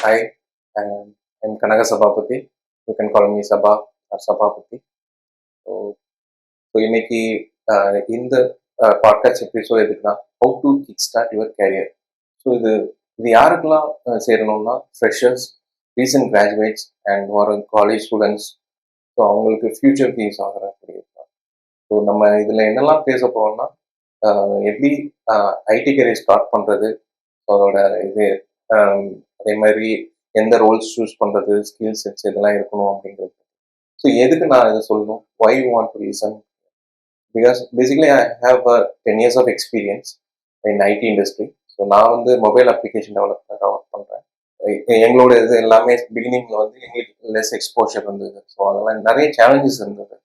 Hi, I'm Kanaga Sabapati. You can call me Sabha or Sabapati. So இன்னைக்கு இந்த podcast episode எதுக்குன்னா how to kick start your career. So இது யாருக்கெல்லாம் சேரணும்னா freshers, recent graduates and ஒரு college students. So அவங்களுக்கு ஃபியூச்சருக்கு use ஆகிறக்கூடிய. So நம்ம இதில் என்னெல்லாம் பேச போகிறோம்னா எப்படி ஐடி கேரியர் ஸ்டார்ட் பண்ணுறது, ஸோ அதோட இது அதே மாதிரி எந்த ரோல்ஸ் சூஸ் பண்ணுறது, ஸ்கில் செட்ஸ் இதெல்லாம் இருக்கணும் அப்படிங்கிறது. ஸோ எதுக்கு நான் இதை சொல்லணும், why you want to listen? Because basically I have 10 years of experience in IT industry. So நான் வந்து மொபைல் அப்ளிகேஷன் டெவலப்பராக ஒர்க் பண்ணுறேன். எங்களோட இது எல்லாமே பிகினிங்கில் வந்து எங்களுக்கு லெஸ் எக்ஸ்போஷர் இருந்தது. ஸோ அதெல்லாம் நிறைய சேலஞ்சஸ் இருந்தது.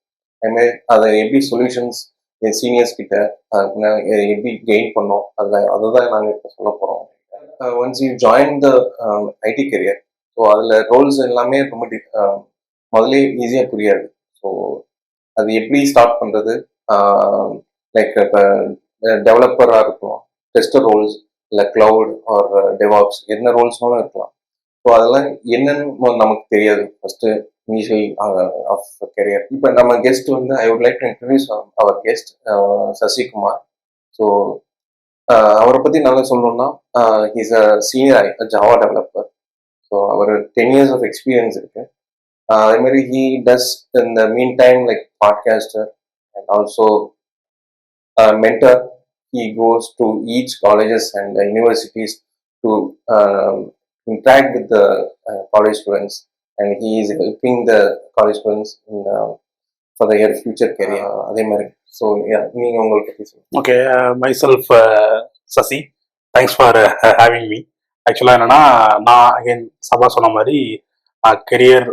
அதுமாதிரி அதை எப்படி சொல்யூஷன்ஸ் என் சீனியர்ஸ் கிட்ட எப்படி கெயின் பண்ணோம், அதுதான் நாங்கள் இப்போ சொல்ல போகிறோம். Once you join the IT career, so அதில் ரோல்ஸ் எல்லாமே ரொம்ப முதலே ஈஸியாக புரியாது. ஸோ அது எப்படி ஸ்டார்ட் பண்ணுறது, லைக் இப்போ டெவலப்பராக இருக்கலாம், டெஸ்டர் ரோல்ஸ், இல்லை க்ளவுட் ஆர் டெவாப்ஸ், என்ன ரோல்ஸ்னாலும் இருக்கலாம். ஸோ அதெல்லாம் என்னன்னு நமக்கு தெரியாது ஃபர்ஸ்ட் இனிஷியல் ஆஃப் கெரியர். இப்போ நம்ம கெஸ்ட் வந்து I would like to introduce our guest Sasikumar. So அவரை பற்றி நல்லா சொல்லணும்னா he's a senior Java developer. So அவர் 10 years ஆஃப் எக்ஸ்பீரியன்ஸ் இருக்கு. அதே மாதிரி he does in the meantime like podcaster and also mentor. He goes to each colleges and universities to interact with the college students, and he is helping the college students in for their future career. அதே மாதிரி so நீங்க உங்களுக்கு பற்றி சொல்லுங்க. Okay, myself Sasi, thanks for having me. ஆக்சுவலாக என்னன்னா, நான் again சபா சொன்ன மாதிரி கெரியர்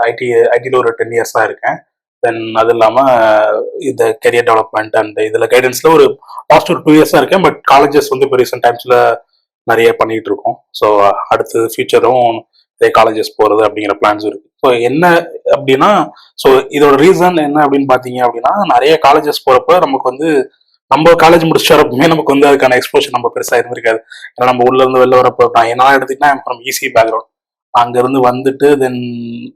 ஐடியில் ஒரு 10 years தான் இருக்கேன். தென் அது இல்லாமல் இந்த கெரியர் டெவலப்மெண்ட் அண்ட் இதில் கைடன்ஸில் ஒரு லாஸ்ட் ஒரு 2 years இருக்கேன். பட் காலேஜஸ் வந்து இப்போ ரீசெண்ட் டைம்ஸில் நிறைய பண்ணிகிட்டு இருக்கோம். ஸோ அடுத்து ஃபியூச்சரும் இதே காலேஜஸ் போகிறது அப்படிங்கிற பிளான்ஸ் இருக்குது. ஸோ என்ன அப்படின்னா, ஸோ இதோட ரீசன் என்ன அப்படின்னு பார்த்தீங்க அப்படின்னா, நிறைய காலேஜஸ் போகிறப்ப நமக்கு வந்து நம்ம காலேஜ் முடிச்சு வரப்பமே நமக்கு வந்து அதுக்கான எக்ஸ்போஷர் நம்ம பெருசாக இருந்திருக்காது. ஏன்னா நம்ம உள்ளேருந்து வெளில வரப்போ நான் என்ன எடுத்துக்கிட்டா ஃப்ரம் ஈஸி பேக்ரவுண்ட், அங்கேருந்து வந்துட்டு தென்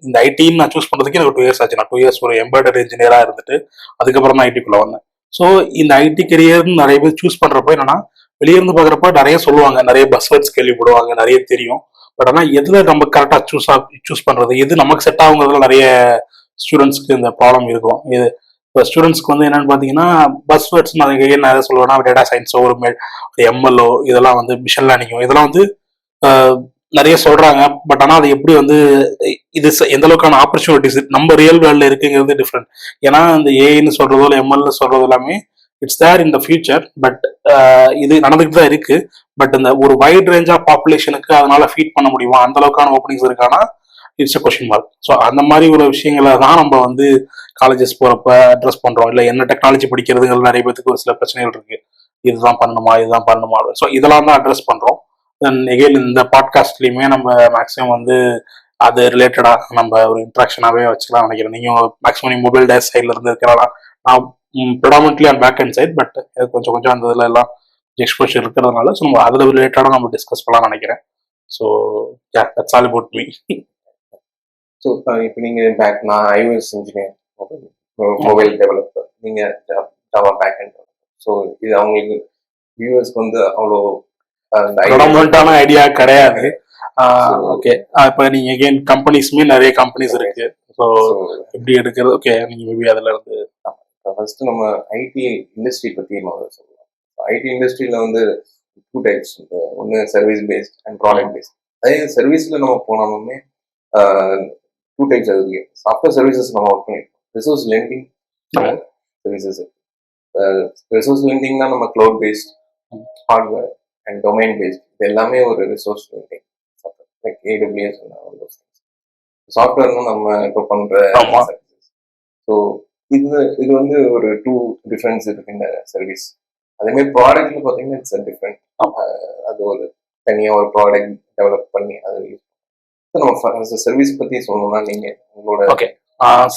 இந்த ஐடின்னு நான் சூஸ் பண்ணுறதுக்கு எனக்கு 2 years ஆச்சு. நான் 2 years ஒரு எம்ப்ராய்டரி இன்ஜினியராக இருந்துட்டு அதுக்கப்புறம் தான் ஐடிக்குள்ளே வந்தேன். ஸோ இந்த ஐடி கெரியர்னு நிறைய பேர் சூஸ் பண்ணுறப்ப என்னன்னா, வெளியிருந்து பார்க்குறப்ப நிறைய சொல்லுவாங்க, நிறைய பஸ்வேர்ட்ஸ் கேள்விப்படுவாங்க, நிறைய தெரியும். பட் ஆனால் எதில் நம்ம கரெக்டாக சூஸ் பண்ணுறது, எது நமக்கு செட் ஆகுங்கிறதுல நிறைய ஸ்டூடெண்ட்ஸ்க்கு இந்த ப்ராப்ளம் இருக்கும். இது இப்போ ஸ்டூடெண்ட்ஸ்க்கு வந்து என்னென்னு பார்த்தீங்கன்னா, பஸ்வேர்ட்ஸ் நான் எதை சொல்லுவேன்னா, டேட்டா சயின்ஸோ ஒரு எம்எல்ஓ இதெல்லாம் வந்து மிஷன் லேர்னிங்கோ இதெல்லாம் வந்து நிறைய சொல்றாங்க. பட் ஆனால் அது எப்படி வந்து இது எந்த அளவுக்கான ஆப்பர்ச்சுனிட்டிஸ் நம்ம ரியல் வேர்ல்ட்ல இருக்குங்கிறது டிஃப்ரெண்ட். ஏன்னா இந்த ஏஐன்னு சொல்றதோ இல்லை எம்எல்ஏ சொல்றதோ எல்லாமே it's there in the future. But இது நடந்துகிட்டு தான் இருக்கு. பட் இந்த ஒரு வைட் ரேஞ்ச் ஆஃப் பாப்புலேஷனுக்கு அதனால ஃபீட் பண்ண முடியுமா, அந்த அளவுக்கான ஓப்பனிங்ஸ் இருக்கானா, it's a question mark. So அந்த மாதிரி ஒரு விஷயங்களை தான் நம்ம வந்து காலேஜஸ் போறப்ப அட்ரஸ் பண்றோம். இல்லை என்ன டெக்னாலஜி படிக்கிறதுங்கிறது நிறைய பேருக்கு ஒரு சில பிரச்சனைகள் இருக்கு. இதுதான் பண்ணணுமா. ஸோ இதெல்லாம் தான் அட்ரஸ் பண்றோம். தென் எகைன் இந்த பாட்காஸ்ட்லையுமே நம்ம மேக்ஸிமம் வந்து அது ரிலேட்டடாக நம்ம ஒரு இன்ட்ராக்ஷனாகவே வச்சுக்கலாம் நினைக்கிறேன். நீங்கள் மேக்ஸிமம் மொபைல் டேஸ் சைடில் இருந்து இருக்கிறலாம். நான் predominantly on backend side, but கொஞ்சம் அந்த இதில் எல்லாம் எக்ஸ்போஷர் இருக்கிறதுனால ஸோ நம்ம அதில் ரிலேட்டடாக நம்ம டிஸ்கஸ் பண்ணலாம் நினைக்கிறேன். So that's all about me. So இப்போ நீங்கள் பேக், நான் iOS இன்ஜினியர், மொபைல் டெவலப்பர், நீங்கள் Java backend developer. So இது அவங்களுக்கு வியூவர்ஸ்க்கு வந்து அவ்வளோ ஐடியா கிடையாது. ஓகே, இப்போ நீங்க அகைன் கம்பெனிஸ்மே நிறைய கம்பெனிஸ் இருக்கு. ஸோ எப்படி எடுக்கிறது, ஓகே நீங்க மேபி அதுல இருந்து ஃபர்ஸ்ட் நம்ம ஐடி இண்டஸ்ட்ரி பற்றி முதல்ல சொல்லலாம். ஐடி இண்டஸ்ட்ரியில வந்து 2 types இருக்கு. ஒன்று service based and product based. அதே சர்வீஸ்ல நம்ம போனாலுமே 2 types இருக்கு. சாஃப்ட்வேர் சர்வீசஸ் நம்ம ஒர்க் பண்ணிருக்கோம், ரிசோர்ஸ் லெண்டிங் சர்வீசஸ் இருக்கு. ரிசோர்ஸ் லெண்டிங்னா நம்ம cloud based, hardware and domain based, இது எல்லாமே ஒரு ரிசோர்ஸ் லெண்டிங். லைக் AWS சாஃப்ட்வேர்னு நம்ம இப்போ பண்ற சர்வீசஸ். ஸோ இது வந்து ஒரு 2 டிஃபரன்ஸ் இருக்கு இந்த சர்வீஸ். அதேமாதிரி ப்ராடக்ட்ல பார்த்தீங்கன்னா இட்ஸ் டிஃப்ரெண்ட். அது ஒரு தனியாக ஒரு ப்ராடக்ட் டெவலப் பண்ணி அதை யூஸ் நம்ம சர்வீஸ் பற்றி சொல்லணும்னா நீங்கள் உங்களோட ஓகே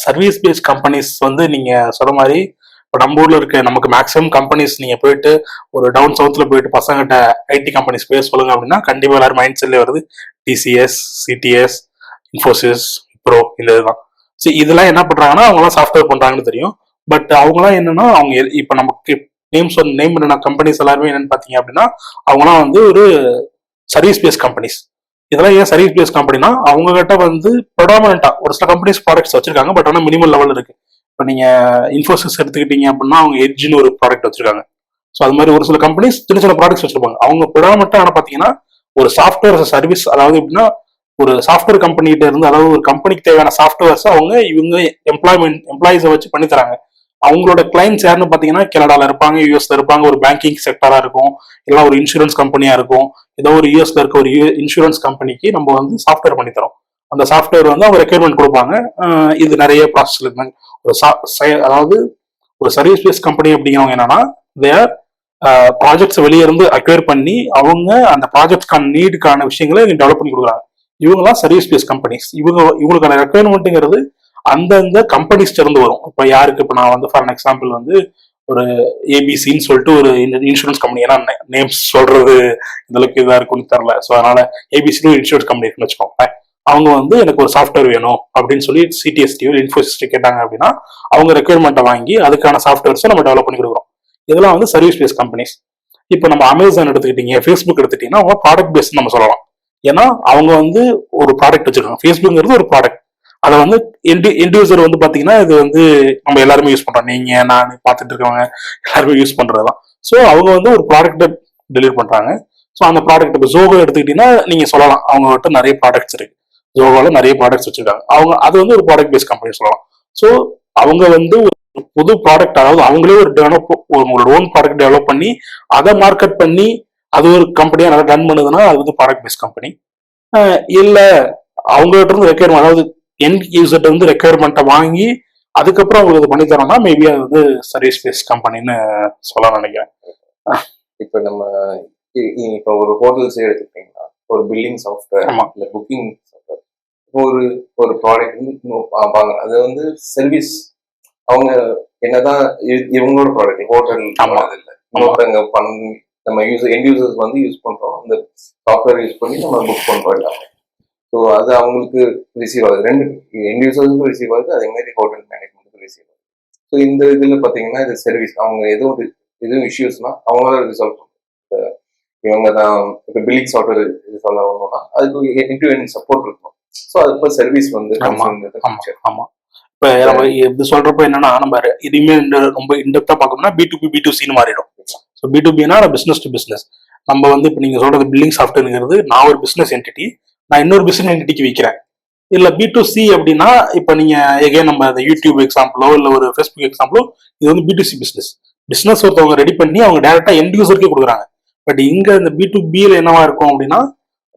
சர்வீஸ் பேஸ்ட் கம்பெனிஸ் வந்து நீங்கள் சொல்ற மாதிரி இப்போ நம்ம ஊர்ல இருக்க நமக்கு மேக்ஸிமம் கம்பெனிஸ் நீங்க போயிட்டு ஒரு டவுன் சவுத்ல போயிட்டு பசங்கிட்ட ஐடி கம்பெனிஸ் பேர் சொல்லுங்க அப்படின்னா கண்டிப்பா எல்லாரும் மைண்ட் செட்ல வருது டிசிஎஸ், சிடிஎஸ், இன்ஃபோசிஸ், ப்ரோ, இந்த இதுதான். சரி, இதெல்லாம் என்ன பண்றாங்கன்னா அவங்கலாம் சாஃப்ட்வேர் பண்றாங்கன்னு தெரியும். பட் அவங்கலாம் என்னன்னா அவங்க இப்ப நமக்கு நேம் பண்ண கம்பெனிஸ் எல்லாருமே என்னன்னு பாத்தீங்க அப்படின்னா அவங்கலாம் வந்து ஒரு சர்வீஸ் பேஸ் கம்பெனிஸ். இதெல்லாம் ஏன் சர்வீஸ் பேஸ் கம்பெனினா அவங்க கிட்ட வந்து ப்ரொடாமினா ஒரு சில கம்பெனிஸ் ப்ராடக்ட்ஸ் வச்சிருக்காங்க, பட் ஆனால் மினிமம் லெவல் இருக்கு. இப்போ நீங்க இன்ஃபோசிஸ் எடுத்துக்கிட்டீங்க அப்படின்னா அவங்க எட்ஜ்னு ஒரு ப்ராடக்ட் வச்சிருக்காங்க. ஸோ அது மாதிரி ஒரு சில கம்பெனிஸ் சின்ன சின்ன ப்ராடக்ட்ஸ் வச்சிருப்பாங்க. அவங்க ப்ரொடாமினா ஆனால் பார்த்தீங்கன்னா ஒரு சாஃப்ட்வேர் சர்வீஸ், அதாவது எப்படின்னா ஒரு சாஃப்ட்வேர் கம்பெனிகிட்ட இருந்து, அதாவது ஒரு கம்பெனிக்கு தேவையான சாஃப்ட்வேர்ஸ் இவங்க எம்ப்ளாயிஸை வச்சு பண்ணி தராங்க. அவங்களோட கிளைண்ட்ஸ் யாருன்னு பாத்தீங்கன்னா கனடால இருப்பாங்க, யூஎஸ்ல இருப்பாங்க, ஒரு பேங்கிங் செக்டரா இருக்கும், இல்லை ஒரு இன்சூரன்ஸ் கம்பெனியா இருக்கும். ஏதோ ஒரு யூஎஸ்ல இருக்க ஒரு இன்சூரன்ஸ் கம்பெனிக்கு நம்ம வந்து சாஃப்ட்வேர் பண்ணி தரோம். அந்த சாஃப்ட்வேர் வந்து அவங்க ரெக்யர்மெண்ட் கொடுப்பாங்க. இது நிறைய ப்ராசஸ் இருக்கு. அதாவது ஒரு சர்வீஸ் பேஸ் கம்பெனி அப்படிங்கிறவங்க என்னன்னா தேர் ப்ராஜெக்ட்ஸ் வெளியே இருந்து அக்வயர் பண்ணி அவங்க அந்த ப்ராஜெக்ட்ஸ்க்கான நீடுக்கான விஷயங்களை டெவலப் பண்ணி கொடுக்குறாங்க. இவங்கலாம் சர்வீஸ் பேஸ் கம்பெனிஸ். இவங்களுக்கான ரெக்யர்மெண்ட்டுங்கிறது அந்தந்த கம்பெனிஸ் இருந்து வரும். இப்போ யாருக்கு, இப்போ நான் வந்து ஃபார் எக்ஸாம்பிள் வந்து ஒரு ஏபிசின்னு சொல்லிட்டு ஒரு இன்சூரன்ஸ் கம்பெனி, ஏன்னா நேம்ஸ் சொல்றது இந்த அளவுக்கு இதாக இருக்கும்னு தெரியல. ஸோ அதனால ஏபிசி ஒரு இன்சூரன்ஸ் கம்பெனி இருக்குன்னு வச்சுக்கோங்க. அவங்க வந்து எனக்கு ஒரு சாஃப்ட்வேர் வேணும் அப்படின்னு சொல்லி சிடிஎஸ்டியோ இன்ஃபோசிஸ்டி கேட்டாங்க அப்படின்னா அவங்க ரெக்யர்மெண்ட்டை வாங்கி அதுக்கான சாஃப்ட்வேர்ஸை நம்ம டெவலப் பண்ணி கொடுக்குறோம். இதெல்லாம் வந்து சர்வீஸ் பேஸ் கம்பெனிஸ். இப்போ நம்ம அமேசான் எடுத்துக்கிட்டீங்க, ஃபேஸ்புக் எடுத்துக்கிட்டீங்கன்னா அவங்க ப்ராடக்ட் பேஸ் நம்ம சொல்லலாம். ஏன்னா அவங்க வந்து ஒரு ப்ராடக்ட் வச்சிருக்காங்க. ஃபேஸ்புக்ங்கிறது ஒரு ப்ராடக்ட். அதை வந்து இண்டிவிஜுவல் வந்து பாத்தீங்கன்னா இது வந்து நம்ம எல்லாருமே யூஸ் பண்றோம். நீங்க, நான், பார்த்துட்டு இருக்கவங்க எல்லாருமே யூஸ் பண்றதுதான். ஸோ அவங்க வந்து ஒரு ப்ராடக்ட்டை டெலிவர் பண்றாங்க. ஸோ அந்த ப்ராடக்ட் இப்போ ஜோகோ எடுத்துக்கிட்டீங்கன்னா நீங்க சொல்லலாம் அவங்ககிட்ட நிறைய ப்ராடக்ட்ஸ் இருக்கு. ஜோகோல நிறைய ப்ராடக்ட்ஸ் வச்சிருக்காங்க. அவங்க அது வந்து ஒரு ப்ராடக்ட் பேஸ் கம்பெனி சொல்லலாம். ஸோ அவங்க வந்து ஒரு புது ப்ராடக்ட், அதாவது அவங்களே ஒரு உங்களோட ஓன் ப்ராடக்ட் டெவலப் பண்ணி அதை மார்க்கெட் பண்ணி அது ஒரு கம்பெனியா நல்லா ரன் பண்ணுதுன்னா அது வந்து ப்ராடக்ட் பேஸ் கம்பெனி. இல்ல அவங்ககிட்ட இருந்து ரெக்யர்மெண்ட், அதாவது எண்ட் யூசர்ட்ட இருந்து ரெக்யர்மெண்ட்டை வாங்கி அதுக்கப்புறம் அவங்களுக்கு பண்ணி தரோம்னா மேபி அது வந்து சர்வீஸ் பேஸ் கம்பெனின்னு சொல்ல நினைக்கிறேன். இப்போ நம்ம இப்போ ஒரு ஹோட்டல்ஸே எடுத்துக்கிட்டீங்கன்னா ஒரு பில்லிங் சாஃப்ட்வேர் இல்லை புக்கிங் சாஃப்ட்வேர், ஒரு ஒரு ப்ராடக்ட் வந்து வாங்க, அது வந்து சர்வீஸ். அவங்க என்னதான் இவங்களோட ப்ராடக்ட் ஹோட்டல் இல்லை, இன்னொருத்தவங்க பண்ணி நம்ம எண்ட் யூசர்ஸ் வந்து யூஸ் பண்றோம், அந்த சாஃப்ட்வேர் யூஸ் பண்ணி நம்ம புக் பண்றோம் எல்லாமே. ஸோ அது அவங்களுக்கு ரிசீவ் ஆகுது, ரெண்டு எண்ட் யூசர்ஸுக்கும் ரிசீவ் ஆகுது, அதே மாதிரி ஹோட்டல் மேனேஜ்மெண்ட்டுக்கும் ரிசீவ் ஆகுது. ஸோ இந்த இதில் பார்த்தீங்கன்னா இது சர்வீஸ். அவங்க எதுவும் இஷ்யூஸ்னா அவங்களால ரிசால்வ் பண்ணும். இவங்க தான் இப்போ பில்லிங் சாஃப்ட்வேர் இது சொல்ல வரணும்னா அதுக்கு எண்ட் சப்போர்ட் இருக்கணும். ஸோ அது இப்போ சர்வீஸ் வந்து ஆமா. இப்போ நம்ம இது சொல்றப்ப என்னன்னா நம்ம இதுவுமே ரொம்ப இன்டெப்தா பார்க்கணும்னா B2B B2Cன்னு மாறிடும். ஸோ B2Bனா பிசினஸ் டு பிசினஸ். நம்ம வந்து இப்போ நீங்க சொல்றது பில்லிங் சாஃப்ட்வேர்ங்கிறது நான் ஒரு பிசினஸ் என்டிட்டி, நான் இன்னொரு பிசினஸ் என்டிட்டிக்கு விற்கிறேன். இல்ல B2C அப்படின்னா இப்ப நீங்க எகைன் நம்ம யூடியூப் எக்ஸாம்பிளோ இல்ல ஒரு ஃபேஸ்புக் எக்ஸாம்பிளோ, இது வந்து B2C பிசினஸ் ஒருத்தவங்க ரெடி பண்ணி அவங்க டைரக்டா எண்ட் யூசருக்கே கொடுக்குறாங்க. பட் இங்க இந்த B2Bல என்னவா இருக்கும் அப்படின்னா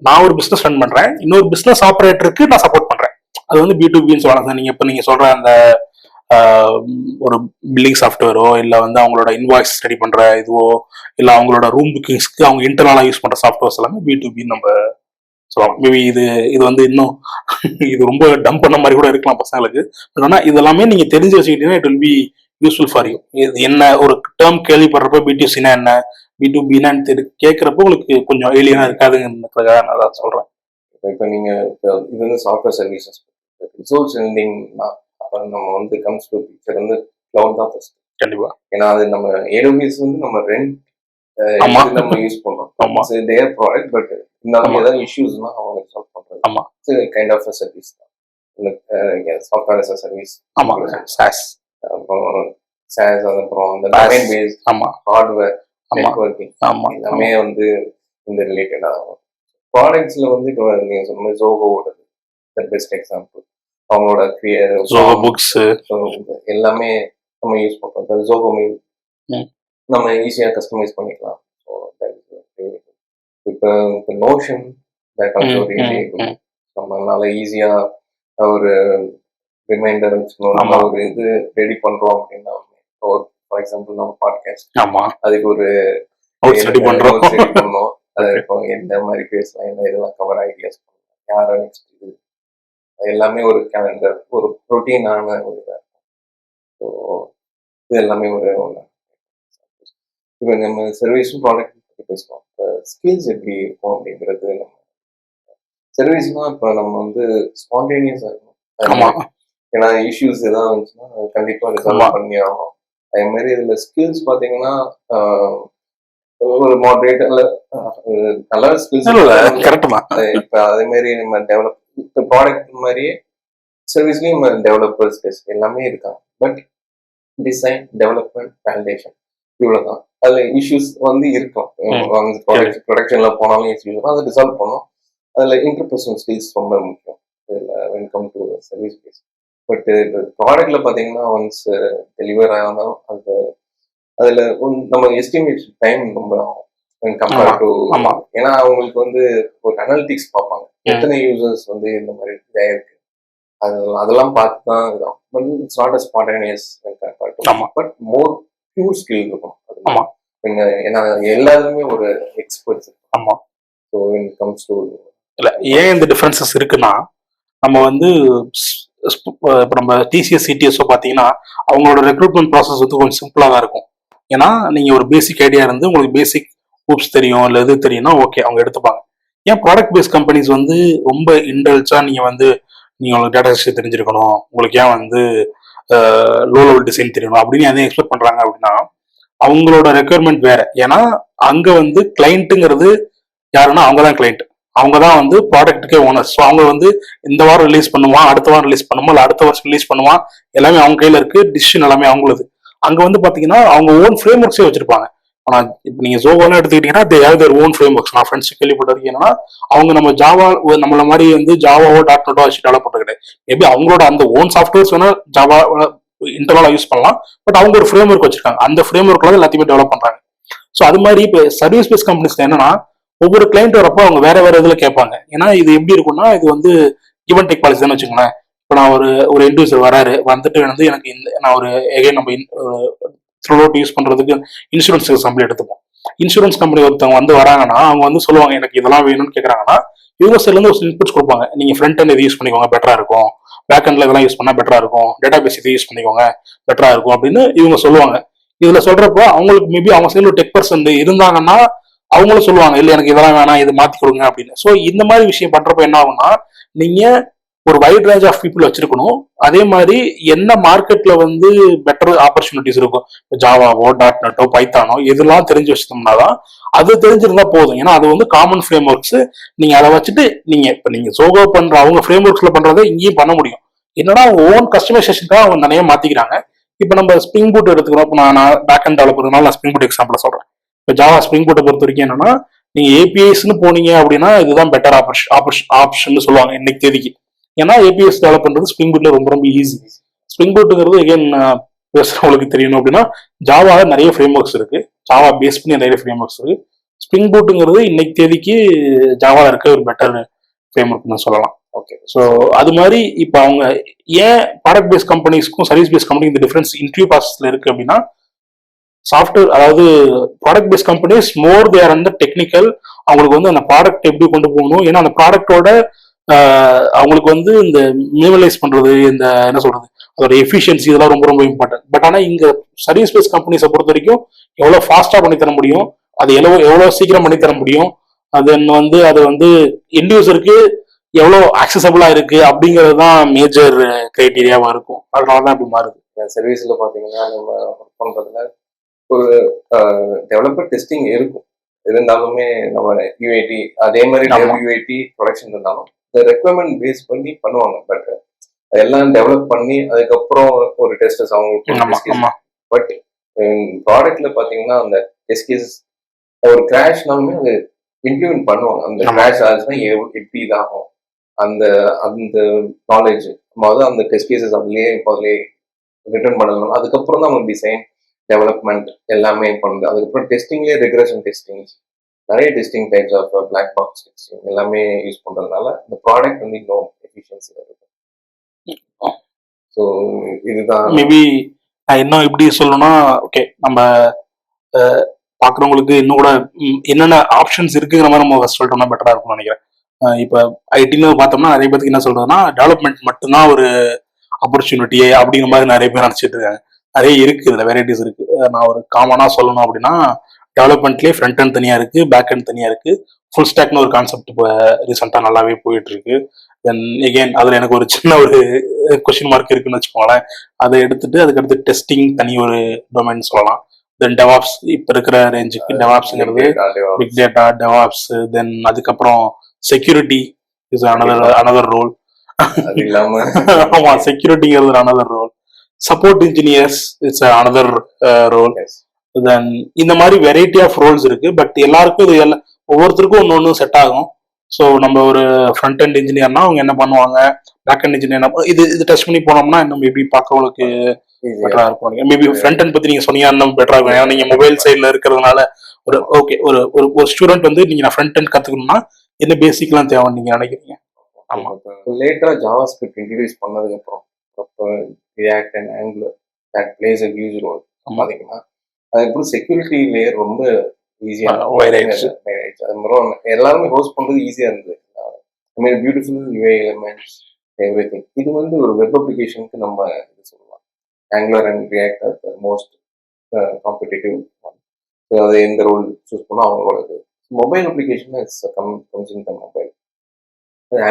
நான் ஒரு பிசினஸ் ரன் பண்றேன், இன்னொரு பிசினஸ் ஆபரேட்டருக்கு நான் சப்போர்ட் பண்றேன். அது வந்து B2Bன்னு சொல்லலாம். நீங்க இப்ப நீங்க சொல்ற அந்த ஒரு பில்லிங் சாஃப்ட்வேரோ இல்ல வந்து அவங்களோட இன்வாய்ஸ் ரெடி பண்ற இதுவோ இல்ல அவங்களோட ரூம் புக்கிங்ஸ்க்கு அவங்க இன்டர்னலா யூஸ் பண்ற சாஃப்ட்வேர்ஸ் எல்லாமே B2B நம்ம சொல்லலாம். மேபி இது வந்து இன்னும் இது ரொம்ப டம்ப் பண்ண மாதிரி கூட இருக்கலாம் பசங்களுக்கு. ஆனா இதெல்லாமே நீங்க தெரிஞ்சு வச்சுக்கிட்டீங்கன்னா it will be useful for you. என்ன ஒரு டேர்ம் கேள்விப்படுறப்ப B2Cனா என்ன, B2Bனா கேட்கறப்ப உங்களுக்கு கொஞ்சம் ஏலியனா இருக்காதுங்கிறதுக்காக நான் தான் சொல்றேன். இப்போ நீங்க இது வந்து சாஃப்ட்வேர் சர்வீசஸ் ரிசோர்ஸ் சென்டிங்னா அப்போ நம்ம வந்து கம்ஸ் டு பிக்சர் வந்து கிளவுட் தான் ஃபர்ஸ்ட். கண்டிப்பா. ஏன்னா அது நம்ம AWS வந்து நம்ம ரெண்ட் நம்ம யூஸ் பண்றோம். தேர் ப்ராடக்ட், பட் இருந்தாலும் ஏதாவது இஷ்யூஸ்னா அவங்க சால்வ் பண்றது. ஆமா, கைண்ட் ஆஃப் சர்வீஸ் தான் சாஃப்ட்வேர் as a சர்வீஸ். ஆமா, சாஸ் அப்புறம் சாஸ், அப்புறம் அந்த டொமைன் பேஸ்ட், ஆமா, ஹார்ட்வேர், நெட்வொர்க்கிங், ஆமா, எல்லாமே வந்து இந்த ரிலேட்டட் ஆகும். ப்ராடக்ட்ஸ்ல வந்து இப்போ நீங்க சொன்ன ஜோகோவோட பெஸ்ட் எக்ஸாம்பிள். அவங்களோட ஜோகோ புக்ஸ் எல்லாமே நம்ம யூஸ் பண்றோம். இப்போ ஜோகோ மெயில் நம்ம ஈஸியாக கஸ்டமைஸ் பண்ணிக்கலாம். ஸோ இப்போ நோஷன் நம்மளால ஈஸியா ஒரு ரிமைண்டர் வச்சுக்கணும். நம்ம ஒரு இது ரெடி பண்றோம் அப்படின்னா, ஃபார் எக்ஸாம்பிள் நம்ம பாட்காஸ்ட், அதுக்கு ஒரு ரெடி பண்ணணும். அது இப்போ எந்த மாதிரி பேசலாம், என்ன இதெல்லாம் கவர் ஐடியாஸ் பண்ணலாம், யாரை நெக்ஸ்ட் இது எல்லாமே ஒரு கேலண்டர், ஒரு ரொட்டீனான ஒரு இதாக இருக்கும். ஸோ இது எல்லாமே ஒரு இப்போ நம்ம சர்வீஸும் ப்ராடக்ட் பற்றி பேசுவோம். இப்போ ஸ்கில்ஸ் எப்படி இருக்கும் அப்படிங்கிறது நம்ம சர்வீஸ்னா இப்போ நம்ம வந்து ஸ்பான்டேனியஸாக ஆமா இருக்கணும். ஏன்னா இஷ்யூஸ் எதாவது இருந்துச்சுன்னா அது கண்டிப்பாக ஆமா ரிசால்வ் பண்ணி ஆகும். அதே மாதிரி இதில் ஸ்கில்ஸ் பார்த்தீங்கன்னா ஒரு மாடரேட் நல்ல ஸ்கில்ஸ் கரெக்ட் தான். இப்போ அதே மாதிரி நம்ம டெவலப் இப்போ ப்ராடக்ட் மாதிரியே சர்வீஸ்லேயும் நம்ம டெவலப்பர்ஸ் டெஸ்ட் எல்லாமே இருக்காங்க. பட் டிசைன் டெவலப்மெண்ட் வேலிடேஷன் இவ்வளோதான். அதில் இஷ்யூஸ் வந்து இருக்கும். ப்ரொடக்ஷனில் போனாலும் இஷ்யூஸ் இருக்கும், அதை ரிசால்வ் பண்ணும். அதில் இன்டர்பர்சனல் ஸ்கில்ஸ் ரொம்ப முக்கியம் இதில் when come to service base. But இப்போ ப்ராடக்டில் பார்த்தீங்கன்னா ஒன்ஸ் டெலிவர் ஆனாலும் அது அதில் நம்ம எஸ்டிமேஷன் டைம் ரொம்ப ஆகும் கம்பேர் டு. ஏன்னா அவங்களுக்கு வந்து ஒரு அனாலிட்டிக்ஸ் பார்ப்பாங்க, எத்தனை யூசர்ஸ் வந்து இந்த மாதிரி இருக்கு, அதெல்லாம் பார்த்து தான் இதான். But it's not a spontaneous but more pure skill இருக்கும். ஏன்னா எல்லாருமே ஒரு எக்ஸ்பர்ட்ஸ். ஆமா. ஸோ இன் கம்ஸ் டு இல்லை ஏன் இந்த டிஃப்ரென்சஸ் இருக்குன்னா, நம்ம வந்து இப்போ நம்ம டிசிஎஸ் சிடிஎஸ்ஓ பார்த்தீங்கன்னா அவங்களோட ரெக்ரூட்மெண்ட் ப்ராசஸ் வந்து கொஞ்சம் சிம்பிளாக தான் இருக்கும். ஏன்னா நீங்கள் ஒரு பேசிக் ஐடியா இருந்து உங்களுக்கு பேசிக் ஹூப்ஸ் தெரியும் இல்லை எது தெரியும்னா ஓகே அவங்க எடுத்துப்பாங்க. ஏன் ப்ராடக்ட் பேஸ்ட் கம்பெனிஸ் வந்து ரொம்ப இன்டெல்ஸாக நீங்கள் வந்து நீங்கள் உங்களுக்கு டேட்டா ஸ்ட்ரக்சர் தெரிஞ்சிருக்கணும், உங்களுக்கு ஏன் வந்து லோ லெவல் டிசைன் தெரியணும் அப்படின்னு எதையும் எக்ஸ்பெக்ட் பண்ணுறாங்க அப்படின்னா அவங்களோட ரெக்குயர்மெண்ட் வேற. ஏன்னா அங்கே வந்து கிளைண்ட்டுங்கிறது யாருன்னா அவங்க தான் கிளைண்ட், அவங்க தான் வந்து ப்ராடக்ட்டுக்கே ஓனர். ஸோ அவங்க வந்து இந்த வாரம் ரிலீஸ் பண்ணுவான், அடுத்த வாரம் ரிலீஸ் பண்ணுமா, இல்லை அடுத்த வருஷம் ரிலீஸ் பண்ணுவான், எல்லாமே அவங்க கையில் இருக்கு, டிசிஷன் எல்லாமே அவங்களது. அங்கே வந்து பார்த்தீங்கன்னா அவங்க ஓன் ஃப்ரேம் ஒர்க்ஸே வச்சிருப்பாங்க. ஆனால் இப்போ நீங்கள் ஜோகோலாம் எடுத்துக்கிட்டீங்கன்னா they have their own frame works. நான் ஃப்ரெண்ட்ஸ் கேள்விப்பட்ட வரைக்கும் என்னன்னா அவங்க நம்ம ஜாவா நம்மள மாதிரி வந்து ஜாவாவோ டாட் வச்சு டெவலப் பண்ணுறது கிடையாது. மேபி அவங்களோட அந்த ஓன் சாஃப்ட்வேர்ஸ் வேணா ஜாவா இன்டர்னலாக யூஸ் பண்ணலாம், பட் அவங்க ஒரு ஃப்ரேம் ஒர்க் வச்சிருக்காங்க, அந்த ஃப்ரேம் ஒர்க்ல எல்லாத்தையுமே டெவலப் பண்றாங்க. ஸோ அது மாதிரி இப்போ சர்வீஸ் பேஸ் கம்பெனிஸ்ல என்னன்னா ஒவ்வொரு கிளைண்ட் வரப்போ அவங்க வேற வேற இதில் கேட்பாங்க. ஏன்னா இது எப்படி இருக்கும்னா இது வந்து கிவன் டேக் பாலிசி தானே வச்சுக்கோங்களேன். இப்போ நான் ஒரு இண்டிவிஜுவல் வராரு, வந்துட்டு வந்து எனக்கு நான் ஒரு எகைன் நம்ம த்ரூ அவுட் யூஸ் பண்றதுக்கு இன்சூரன்ஸ் கம்பெனி எடுத்துப்போம். இன்சூரன்ஸ் கம்பெனி ஒருத்தவங்க வந்து வராங்கன்னா அவங்க வந்து சொல்லுவாங்க எனக்கு இதெல்லாம் வேணும்னு கேட்கறாங்கன்னா இவங்க சைட்ல இருந்து ஒரு இன்புட்ஸ் கொடுப்பாங்க. நீங்க ஃப்ரண்ட் எண்ட் இது யூஸ் பண்ணிக்கோங்க பெட்டரா இருக்கும், பேக் எண்ட்ல இதெல்லாம் யூஸ் பண்ணா பெட்டரா இருக்கும், டேட்டா பேஸ் இது யூஸ் பண்ணிக்கோங்க பெட்டரா இருக்கும் அப்படின்னு இவங்க சொல்லுவாங்க. இதுல சொல்றப்போ அவங்களுக்கு மேபி அவங்க சைட்ல ஒரு டெக் பர்சன் இருந்தாங்கன்னா அவங்களும் சொல்லுவாங்க இல்ல எனக்கு இதெல்லாம் வேணாம் இது மாத்தி கொடுங்க அப்படின்னு. ஸோ இந்த மாதிரி விஷயம் பண்றப்ப என்ன ஆகும்னா நீங்க ஒரு வைட் ரேஞ்ச் ஆஃப் பீப்புள் வச்சிருக்கணும். அதே மாதிரி என்ன மார்க்கெட்ல வந்து பெட்டர் ஆப்பர்ச்சுனிட்டிஸ் இருக்கும், ஜாவாவோ டாட் நெட்டோ பைத்தானோ இதெல்லாம் தெரிஞ்சு வச்சிட்டோம்னாதான் அது தெரிஞ்சிருந்தா போதும். ஏன்னா அது வந்து காமன் ஃப்ரேம் ஒர்க்ஸ். நீங்க அதை வச்சுட்டு நீங்க இப்ப நீங்க ஜோகோ பண்ற அவங்க ஃப்ரேம் ஒர்க்ஸ்ல பண்றதை இங்கேயும் பண்ண முடியும். என்னன்னா ஓன் கஸ்டமைசேஷனுக்காக அவங்க நிறைய மாத்திக்கிறாங்க. இப்ப நம்ம ஸ்ப்ரிங் பூட் எடுத்துக்கிறோம். இப்போ நான் பேக் அண்ட் டெவலப்பர்னால நான் ஸ்ப்ரிங் பூட் எக்ஸாம்பிள் சொல்றேன். இப்போ ஜாவா ஸ்ப்ரிங் பூட்டை பொறுத்த வரைக்கும் என்னன்னா நீங்க ஏபிஐஸ்ன்னு போனீங்க அப்படின்னா இதுதான் பெட்டர் ஆப்ஷன் சொல்லுவாங்க இன்னைக்கு தேதிக்கு. ஏன்னா ஏபிஎஸ் டெவலப் பண்றது ஸ்ப்ரிங் பூட்ல ரொம்ப ரொம்ப ஈஸி. ஸ்ப்ரிங் பூட்டுங்கிறது எகைன் பேசுறவங்களுக்கு தெரியணும் அப்படின்னா ஜாவால நிறைய ஃப்ரேம் ஒர்க்ஸ் இருக்கு, ஜாவா பேஸ் பண்ணி நிறைய ஃப்ரேம் ஒர்க்ஸ் இருக்கு. ஸ்ப்ரிங் பூட்டுங்கிறது இன்னைக்கு தேதிக்கு ஜாவால இருக்க ஒரு பெட்டர் ஃப்ரேம் ஒர்க்னு சொல்லலாம். ஓகே. ஸோ அது மாதிரி இப்போ அவங்க ஏன் ப்ராடக்ட் பேஸ்ட் கம்பெனிஸ்க்கும் சர்வீஸ் பேஸ்ட் கம்பெனி இந்த டிஃபரன்ஸ் இன்டர்வியூ ப்ராசஸ்ல இருக்கு அப்படின்னா சாஃப்ட்வேர் அதாவது product based companies more there அந்த டெக்னிக்கல். அவங்களுக்கு வந்து அந்த ப்ராடக்ட் எப்படி கொண்டு போகணும், ஏன்னா அந்த ப்ராடக்டோட அவங்களுக்கு வந்து இந்த மினிமலைஸ் பண்றது இந்த என்ன சொல்றது அதோட எஃபிஷியன்சி இதெல்லாம் ரொம்ப ரொம்ப இம்பார்ட்டன்ட். பட் ஆனால் இங்க சர்வீஸ் பேஸ்ட் கம்பெனிஸை பொறுத்த வரைக்கும் எவ்வளோ ஃபாஸ்டா பண்ணி தர முடியும், அது எவ்வளோ சீக்கிரம் பண்ணி தர முடியும், தென் வந்து அது வந்து இண்டிவிஜுவலுக்கு எவ்வளோ ஆக்சசபிளா இருக்கு அப்படிங்கிறது தான் மேஜர் கிரைட்டீரியாவா இருக்கும். அதனாலதான் அப்படி மாறுது. சர்வீஸ்ல பாத்தீங்கன்னா நம்ம ஒர்க் பண்றதுல ஒரு டெவலப்பர் டெஸ்டிங் இருக்கும், இருந்தாலுமே நம்ம யூஐடி அதே மாதிரி யூஐடி ப்ரொடக்ஷன் இருந்தாலும் ரெக்குவயர்மெண்ட் பேஸ் பண்ணி பண்ணுவாங்க. பட் அதெல்லாம் டெவலப் பண்ணி அதுக்கப்புறம் ஒரு டெஸ்டர்ஸ் அவங்க. பட் ப்ராடக்ட்ல பாத்தீங்கன்னா அந்த டெஸ்ட் கேசஸ் ஒரு கிராஷ்னாலுமே அது இம்ப்ளிமெண்ட் பண்ணுவாங்க. அந்த கிராஷ் ஆச்சுன்னா எப்படி இதாகும் அந்த அந்த நாலேஜ் அந்த டெஸ்ட் கேசஸ் அதுலயே ரிட்டர்ன் பண்ணணும். அதுக்கப்புறம் தான் அவங்க டிசைன் டெவலப்மெண்ட் எல்லாமே பண்ணுது. அதுக்கப்புறம் டெஸ்டிங்லேயே ரெக்ரெஷன் டெஸ்டிங் நிறைய testing types of black box testing எல்லாமே யூஸ் பண்றதுனால இந்த ப்ராடக்ட் வந்து இன்னும் எஃபிஷியன்சி வருது. ஸோ இதுதான் மேபி நான் இன்னும் எப்படி சொல்லணும்னா ஓகே நம்ம பாக்குறவங்களுக்கு இன்னும் கூட என்னென்ன ஆப்ஷன்ஸ் இருக்குங்கிற மாதிரி நம்ம ஃபர்ஸ்ட் சொல்லிட்டோம்னா பெட்டரா இருக்கும்னு நினைக்கிறேன். இப்போ ஐடின்னு பார்த்தோம்னா நிறைய பேருக்கு என்ன சொல்றதுன்னா டெவலப்மெண்ட் மட்டும்தான் ஒரு ஆப்பர்ச்சுனிட்டியே அப்படிங்கிற மாதிரி நிறைய பேர் நினைச்சிட்டு இருக்காங்க. நிறைய இருக்கு, இதுல வெரைட்டிஸ் இருக்கு. நான் ஒரு காமனா சொல்லணும் அப்படின்னா, டெவலப்மெண்ட்லேயே ஃப்ரண்ட் அண்ட் தனியா இருக்கு, பேக் அண்ட் தனியா இருக்கு. ஃபுல் ஸ்டாக்னு ஒரு கான்செப்ட் இப்போ ரீசெண்டா நல்லாவே போயிட்டு இருக்கு. தென் எகெயின் அதுல எனக்கு ஒரு சின்ன ஒரு கொஸ்டின் மார்க் இருக்குன்னு வச்சுக்கோங்களேன். அதை எடுத்துட்டு அதுக்கடுத்து டெஸ்டிங் தனி ஒரு டொமைன் சொல்லலாம். தென் டெவாப்ஸ் இப்போ இருக்கிற ரேஞ்சுக்கு டெவாப்ஸ்ங்கிறது பிக் டேட்டா டெவாப்ஸ். தென் அதுக்கப்புறம் செக்யூரிட்டி இஸ் அனதர் ரோல். அது இல்லாம ஆமா, செக்யூரிட்டிங்கிறது another role. Support engineers it's another role. Then இந்த மாதிரி வெரைட்டி ஆஃப் ரோல்ஸ் இருக்கு. பட் எல்லாருக்கும் இது ஒவ்வொருத்தருக்கும் ஒன்று ஒன்று செட் ஆகும். ஸோ நம்ம ஒரு ஃப்ரண்ட் அண்ட் இன்ஜினியர்னா அவங்க என்ன பண்ணுவாங்க, பேக் அண்ட் இன்ஜினியர் இது டச் பண்ணி போனோம்னா இன்னும் மேபி பார்க்கறவங்களுக்கு பெட்டரா இருக்கும். மேபி ஃப்ரண்ட் அண்ட் பத்தி நீங்க சொன்னீங்கன்னா இன்னும் பெட்டரா இருக்கும். ஏன்னா நீங்க மொபைல் சைட்ல இருக்கிறதுனால ஒரு ஓகே ஒரு ஒரு ஸ்டூடெண்ட் வந்து நீங்க ஃப்ரண்ட் அண்ட் கத்துக்கணும்னா என்ன பேசிக்லாம் தேவைன்னு நீங்க நினைக்கிறீங்க? ஆமா, லேட்டரா ஜாவா ஸ்கிரிப்ட் இன்ட்ரடியூஸ் பண்ணதுக்கு அப்புறம் இப்போ React and Angular that plays a huge role. பாத்தீங்கன்னா அதுக்கப்புறம் செக்யூரிட்டி லேயர் ரொம்ப ஈஸியா ஆயிடுச்சு. அது மாதிரி எல்லாருமே ஹோஸ்ட் பண்றது ஈஸியா இருந்தது. Beautiful UI elements every thing. இது வந்து ஒரு வெப் அப்ளிகேஷனுக்கு நம்ம இது சொல்லலாம். Angular and react R the most competitive one. So அது எந்த ரோல் சூஸ் பண்ணால் அவங்களோட இது. Mobile application it's comes in the mobile.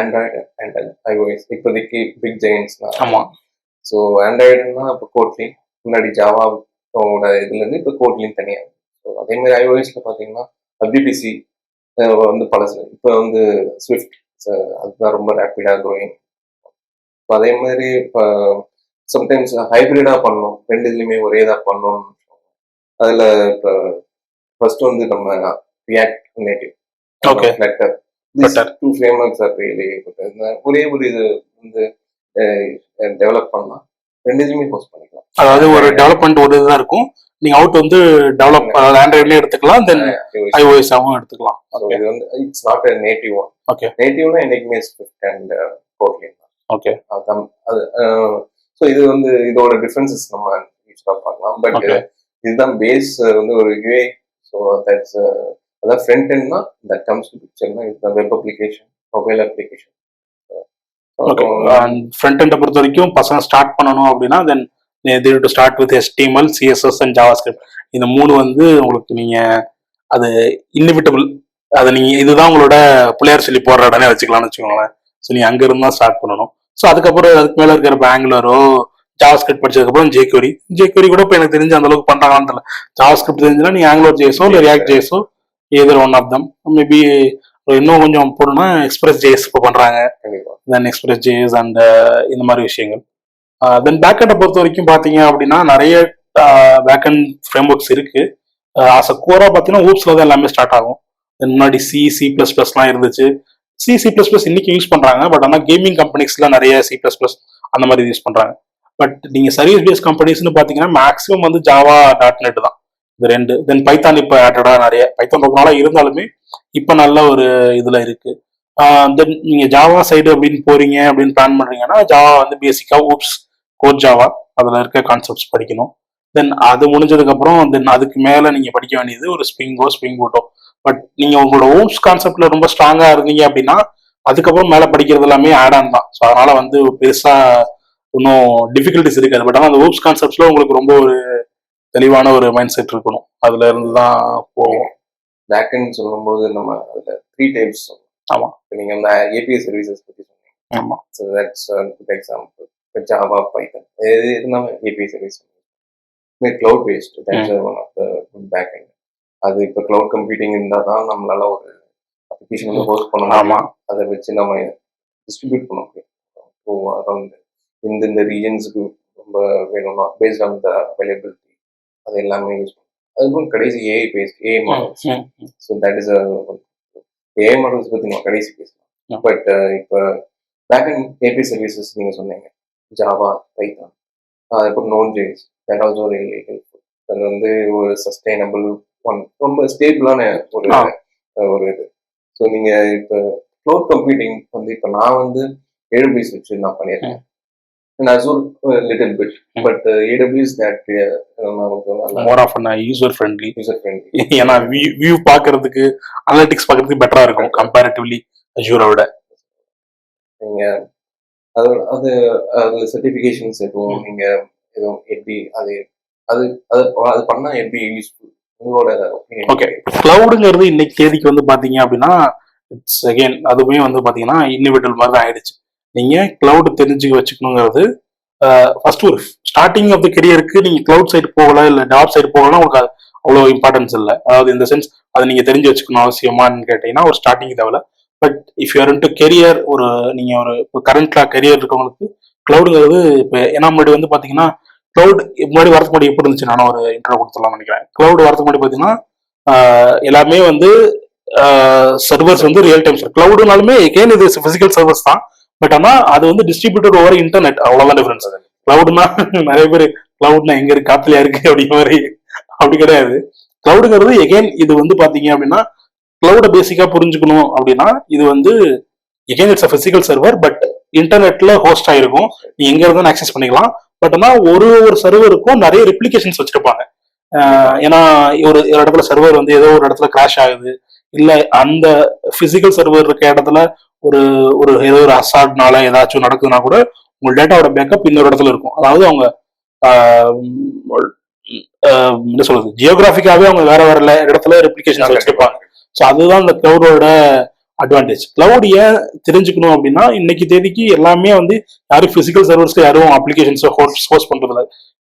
Android and iOS இப்போதைக்கு பிக் ஜெயின்ஸ் தான். ஆமாம். ஸோ ஆண்ட்ராய்டுனா இப்போ கோட்லின், முன்னாடி ஜாவாவோட இதுலேருந்து இப்போ கோட்லின் தனியாக. ஸோ அதே மாதிரி ஐஓஎஸ்ல பார்த்தீங்கன்னா WPC வந்து பழசு, இப்போ வந்து ஸ்விஃப்ட் அதுதான் ரொம்ப ரேப்பிடாக க்ரோயிங். அதே மாதிரி இப்போ சம்டைம்ஸ் ஹைப்ரிடாக பண்ணணும், ரெண்டு இதுலையுமே ஒரே இதாக பண்ணணும்னு. அதில் இப்போ ஃபர்ஸ்ட் வந்து நம்ம React Native, Flutter, two frameworks are really ஒரே ஒரு இது வந்து டெவலப் பண்ணலாம், ரெண்டு இதுலையுமே ஹோஸ்ட் பண்ணிக்கலாம். அதாவது ஒரு டெவலப்மெண்ட் ஒரு இதுதான் இருக்கும், நீங்க அவுட் வந்து டெவலப் ஆண்ட்ராய்ட்லயே எடுத்துக்கலாம், தென் ஐஓஎஸ் ஆவும் எடுத்துக்கலாம். இது வந்து it's not a native one. Okay, நேட்டிவ்னா என்னைக்குமே ஸ்விஃப்ட் அண்ட் கோட்லின் தான். ஓகே, அது ஸோ இது வந்து இதோட டிஃபரன்சஸ் நம்ம யூஸ்வலாக பார்க்கலாம். பட் இதுதான் பேஸ் வந்து ஒரு யூஐ. ஸோ தட்ஸ் அதான் ஃப்ரண்ட் எண்ட்னா தட் கம்ஸ் டு பிக்சர்னா இதுதான் web application, mobile application. Front எண்டை பொறுத்த வரைக்கும் பசங்க ஸ்டார்ட் பண்ணணும் அப்படின்னா தென் they have to start with HTML, CSS and JavaScript. இந்த மூணு வந்து உங்களுக்கு நீங்க அது இன்னிவிட்டபிள். அதை நீங்க இதுதான் உங்களோட பிள்ளையார் சொல்லி போடுற இடனே வச்சுக்கலாம்னு வச்சுக்கோங்களேன். ஸோ நீங்க அங்க இருந்தா ஸ்டார்ட் பண்ணணும். ஸோ அதுக்கப்புறம் அதுக்கு மேல இருக்கிற பேங்களூரோ ஜாவாஸ்கிரிப்ட் படிச்சதுக்கப்புறம் ஜேக்வரி கூட இப்போ எனக்கு தெரிஞ்சு அந்த அளவுக்கு பண்றாங்கன்னு தெரியல. ஜாவாஸ்கிரிப்ட் தெரிஞ்சுன்னா நீங்க ஆங்குலர் ஜேஸோ இல்லை ரியாக்ட் ஜேஸோ either one of them. Maybe இன்னும் கொஞ்சம் போடணும்னா எக்ஸ்பிரஸ் ஜேஎஸ் இப்போ பண்றாங்க, தென் எக்ஸ்பிரஸ் ஜேஎஸ் அண்ட் இந்த மாதிரி விஷயங்கள். தென் பேக்கெண்டை பொறுத்த வரைக்கும் பார்த்தீங்க அப்படின்னா நிறைய பேக்கெண்ட் ஃப்ரேம் ஒர்க்ஸ் இருக்கு. ஆஸ் அ கோரா பார்த்தீங்கன்னா ஊப்ஸ்ல தான் எல்லாமே ஸ்டார்ட் ஆகும். தென் முன்னாடி C++லாம் இருந்துச்சு. C++ இன்னைக்கு யூஸ் பண்றாங்க. பட் ஆனால் கேமிங் கம்பெனிஸ்ல நிறைய C++ அந்த மாதிரி யூஸ் பண்றாங்க. பட் நீங்க சர்வீஸ் பேஸ்ட் கம்பெனிஸ்னு பார்த்தீங்கன்னா மேக்ஸிமம் வந்து ஜாவா .NET தான் இது ரெண்டு. தென் பைத்தான் இப்போ ஆட்டடா நிறைய பைத்தான் ரொம்ப நாளாக இருந்தாலுமே இப்போ நல்ல ஒரு இதுல இருக்கு. தென் நீங்க ஜாவா சைடு அப்படின்னு போறீங்க அப்படின்னு பிளான் பண்றீங்கன்னா ஜாவா வந்து பேசிக்கா ஊப்ஸ் கோர் ஜாவா அதுல இருக்க கான்செப்ட்ஸ் படிக்கணும். தென் அது முடிஞ்சதுக்கு அப்புறம் தென் அதுக்கு மேல நீங்க படிக்க வேண்டியது ஒரு ஸ்ப்ரிங் பூட்டோ. பட் நீங்க உங்களோட ஊப்ஸ் கான்செப்ட்ல ரொம்ப ஸ்ட்ராங்கா இருந்தீங்க அப்படின்னா அதுக்கப்புறம் மேல படிக்கிறது எல்லாமே ஆட் ஆன் தான். ஸோ அதனால வந்து பெருசா இன்னும் டிஃபிகல்டிஸ் இருக்காது. பட் ஆனால் அந்த ஊப்ஸ் கான்செப்ட்ஸ்ல உங்களுக்கு ரொம்ப ஒரு தெளிவான ஒரு மைண்ட் செட் இருக்கணும். அதுல இருந்து தான் போவோம். பேக்கெண்ட் சொல்லும்போது நம்ம அதுல 3 டைப்ஸ். ஆமா, நீங்க அந்த API சர்வீசஸ் பத்தி சொன்னீங்க. ஆமா, so that's good example. Java, Python இது இருந்தாலும் API service. Cloud based that's one of the good backend. அது இப்போ கிளவுட் கம்ப்யூட்டிங் இருந்தால் தான் நம்மளால ஒரு அப்ளிகேஷன் வந்து ஹோஸ்ட் பண்ண முடியும். அதை வச்சு நம்ம டிஸ்ட்ரிபியூட் பண்ண முடியும். ஸோ அரௌண்ட் இந்த ரீஜன்ஸுக்கு ரொம்ப வேணும்னா பேஸ்ட் ஆன் த அவைலபிலிட்டி அது எல்லாமே யூஸ் பண்ணும். அதுக்கும் கடைசி AI based AI models. So that is AI models பற்றி நம்ம கடைசி பேசலாம். பட் இப்போ பேக்கெண்ட் API சர்வீசஸ் நீங்கள் சொன்னீங்க ஜாவா, பைத்தான், அதுக்கப்புறம் Node.js that also really helpful. அது வந்து ஒரு சஸ்டைனபிள் ஒன், ரொம்ப ஸ்டேபிளான ஒரு இது. ஸோ நீங்கள் இப்போ க்ளவுட் கம்ப்யூட்டிங் வந்து இப்போ நான் வந்து AWS வச்சு நான் பண்ணியிருக்கேன். Azure little bit, but AWS that more of an user friendly. ஏன்னா வியூ பார்க்கிறதுக்கு அனலிட்டிக்ஸ் பார்க்கிறதுக்கு பெட்டரா இருக்கும் கம்பேரிட்டிவ்லி Azure விட. நீங்க அது அதுல சர்டிஃபிகேஷன்ஸ் எதுவும் நீங்க எதுவும் எப்படி அது அது அது அது பண்ணா எப்படி யூஸ்ஃபுல் உங்களோட opinion? ஓகே, கிளவுடுங்கிறது இன்னைக்கு தேதிக்கு வந்து பாத்தீங்க அப்படின்னா இட்ஸ் அகெயின் அதுவுமே வந்து பாத்தீங்கன்னா இண்டிவிஜுவல் மாதிரி தான் ஆயிடுச்சு. நீங்க கிளவுட் தெரிஞ்சு வச்சுக்கணுங்கிறது ஃபர்ஸ்ட் ஒரு ஸ்டார்டிங் ஆஃப் த கெரியருக்கு நீங்க கிளவுட் சைடு போகல இல்ல டாப் சைடு போகலாம், உங்களுக்கு அவ்வளோ இம்பார்ட்டன்ஸ் இல்லை. அதாவது இந்த சென்ஸ் அதை நீங்க தெரிஞ்சு வச்சுக்கணும் அவசியமான்னு கேட்டீங்கன்னா ஒரு ஸ்டார்டிங் தேவை. But if you're into career, ஒரு நீங்க ஒரு இப்போ கரண்ட்ல கெரியர் இருக்கவங்களுக்கு கிளவுடுங்கிறது இப்போ ஏன்னா முன்னாடி வந்து பாத்தீங்கன்னா கிளவுட் முன்னாடி வரதுக்கு முன்னாடி எப்படி இருந்துச்சு, நானும் ஒரு இன்ட்ரோ கொடுத்துடலாம் நினைக்கிறேன். கிளவுட் வரதுக்கு முன்னாடி பாத்தீங்கன்னா எல்லாமே வந்து சர்வர்ஸ் வந்து ரியல் டைம் கிளவுடுனாலுமே எகெயின் இது பிசிக்கல் சர்வர்ஸ் தான். பட் ஆனா அது வந்து டிஸ்ட்ரிபியூட்டட் ஓவர் இன்டர்நெட், அவ்வளவுதான் டிஃபரன்ஸ். கிளவுட்னா நிறைய பேர் கிளவுட்னா எங்க இருக்கு, காத்துலயா இருக்கு அப்படிங்கிற மாதிரி, அப்படி கிடையாது. கிளவுடுங்கிறது எகெயின் இது வந்து பாத்தீங்க அப்படின்னா கிளவுட பேசிக்கா புரிஞ்சுக்கணும் அப்படின்னா இது வந்து again it's a physical server, but இன்டர்நெட்ல ஹோஸ்ட் ஆயிருக்கும், நீ எங்க இருந்தாலும் ஆக்சஸ் பண்ணிக்கலாம். பட் ஆனா ஒரு சர்வருக்கும் நிறைய ரெப்ளிகேஷன்ஸ் வச்சிருப்பாங்க. ஏன்னா ஒரு இடத்துல சர்வர் வந்து ஏதோ ஒரு இடத்துல கிராஷ் ஆகுது, இல்ல அந்த பிசிக்கல் சர்வர் இருக்க இடத்துல ஒரு ஒரு ஏதோ ஒரு அசால்ட்னால ஏதாச்சும் நடக்குதுன்னா கூட உங்க டேட்டாவோட பேக்கப் இன்னொரு இடத்துல இருக்கும். அதாவது அவங்க என்ன சொல்றது, ஜியோகிராபிக்காவே அவங்க வேற வேற இடத்துல ரெப்ளிகேஷன் வச்சிருப்பாங்க. ஸோ அதுதான் இந்த கிளவுடோட அட்வான்டேஜ். கிளவுட் ஏன் தெரிஞ்சுக்கணும் அப்படின்னா இன்னைக்கு தேதிக்கு எல்லாமே வந்து யாரும் பிசிக்கல் சர்வர்ஸ்க்கு யாரும் அப்ளிகேஷன்ஸை ஹோஸ்ட் பண்றது இல்லை.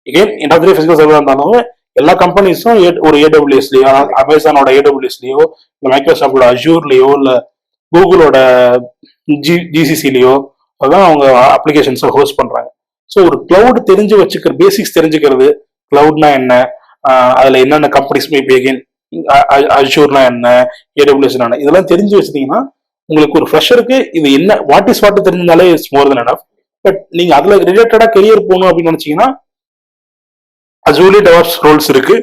எகெயின் எல்லாத்துலயும் பிசிக்கல் சர்வர் இருந்தாலும் எல்லா கம்பெனிஸும் ஒரு ஏடபிள்யூஎஸ்லயோ, அமேசானோட ஏடபிள்யூஎஸ்லயோ, இல்ல மைக்ரோசாஃப்டோட அஜூர்லயோ, இல்ல கூகுளோட ஜிசிசிலயோ அதான் அவங்க அப்ளிகேஷன்ஸை ஹோஸ்ட் பண்றாங்க. ஸோ ஒரு கிளவுட் தெரிஞ்சு வச்சுக்கிற பேசிக்ஸ் தெரிஞ்சுக்கிறது, கிளவுட்னா என்ன, அதுல என்னென்ன கம்பெனிஸ் மேபி அகெயின் அஜூர்னா என்ன, ஏடபிள்யூஎஸ் என்ன, இதெல்லாம் தெரிஞ்சு வச்சிட்டீங்கன்னா உங்களுக்கு ஒரு ஃப்ரெஷருக்கு இது என்ன வாட் இஸ் வாட் தெரிஞ்சாலே it's more than enough. But நீங்க அதுல ரிலேட்டடா கெரியர் போகணும் அப்படின்னு நினைச்சீங்கன்னா அஜூர்லயும் டெவாப்ஸ் ரோல்ஸ் இருக்கு,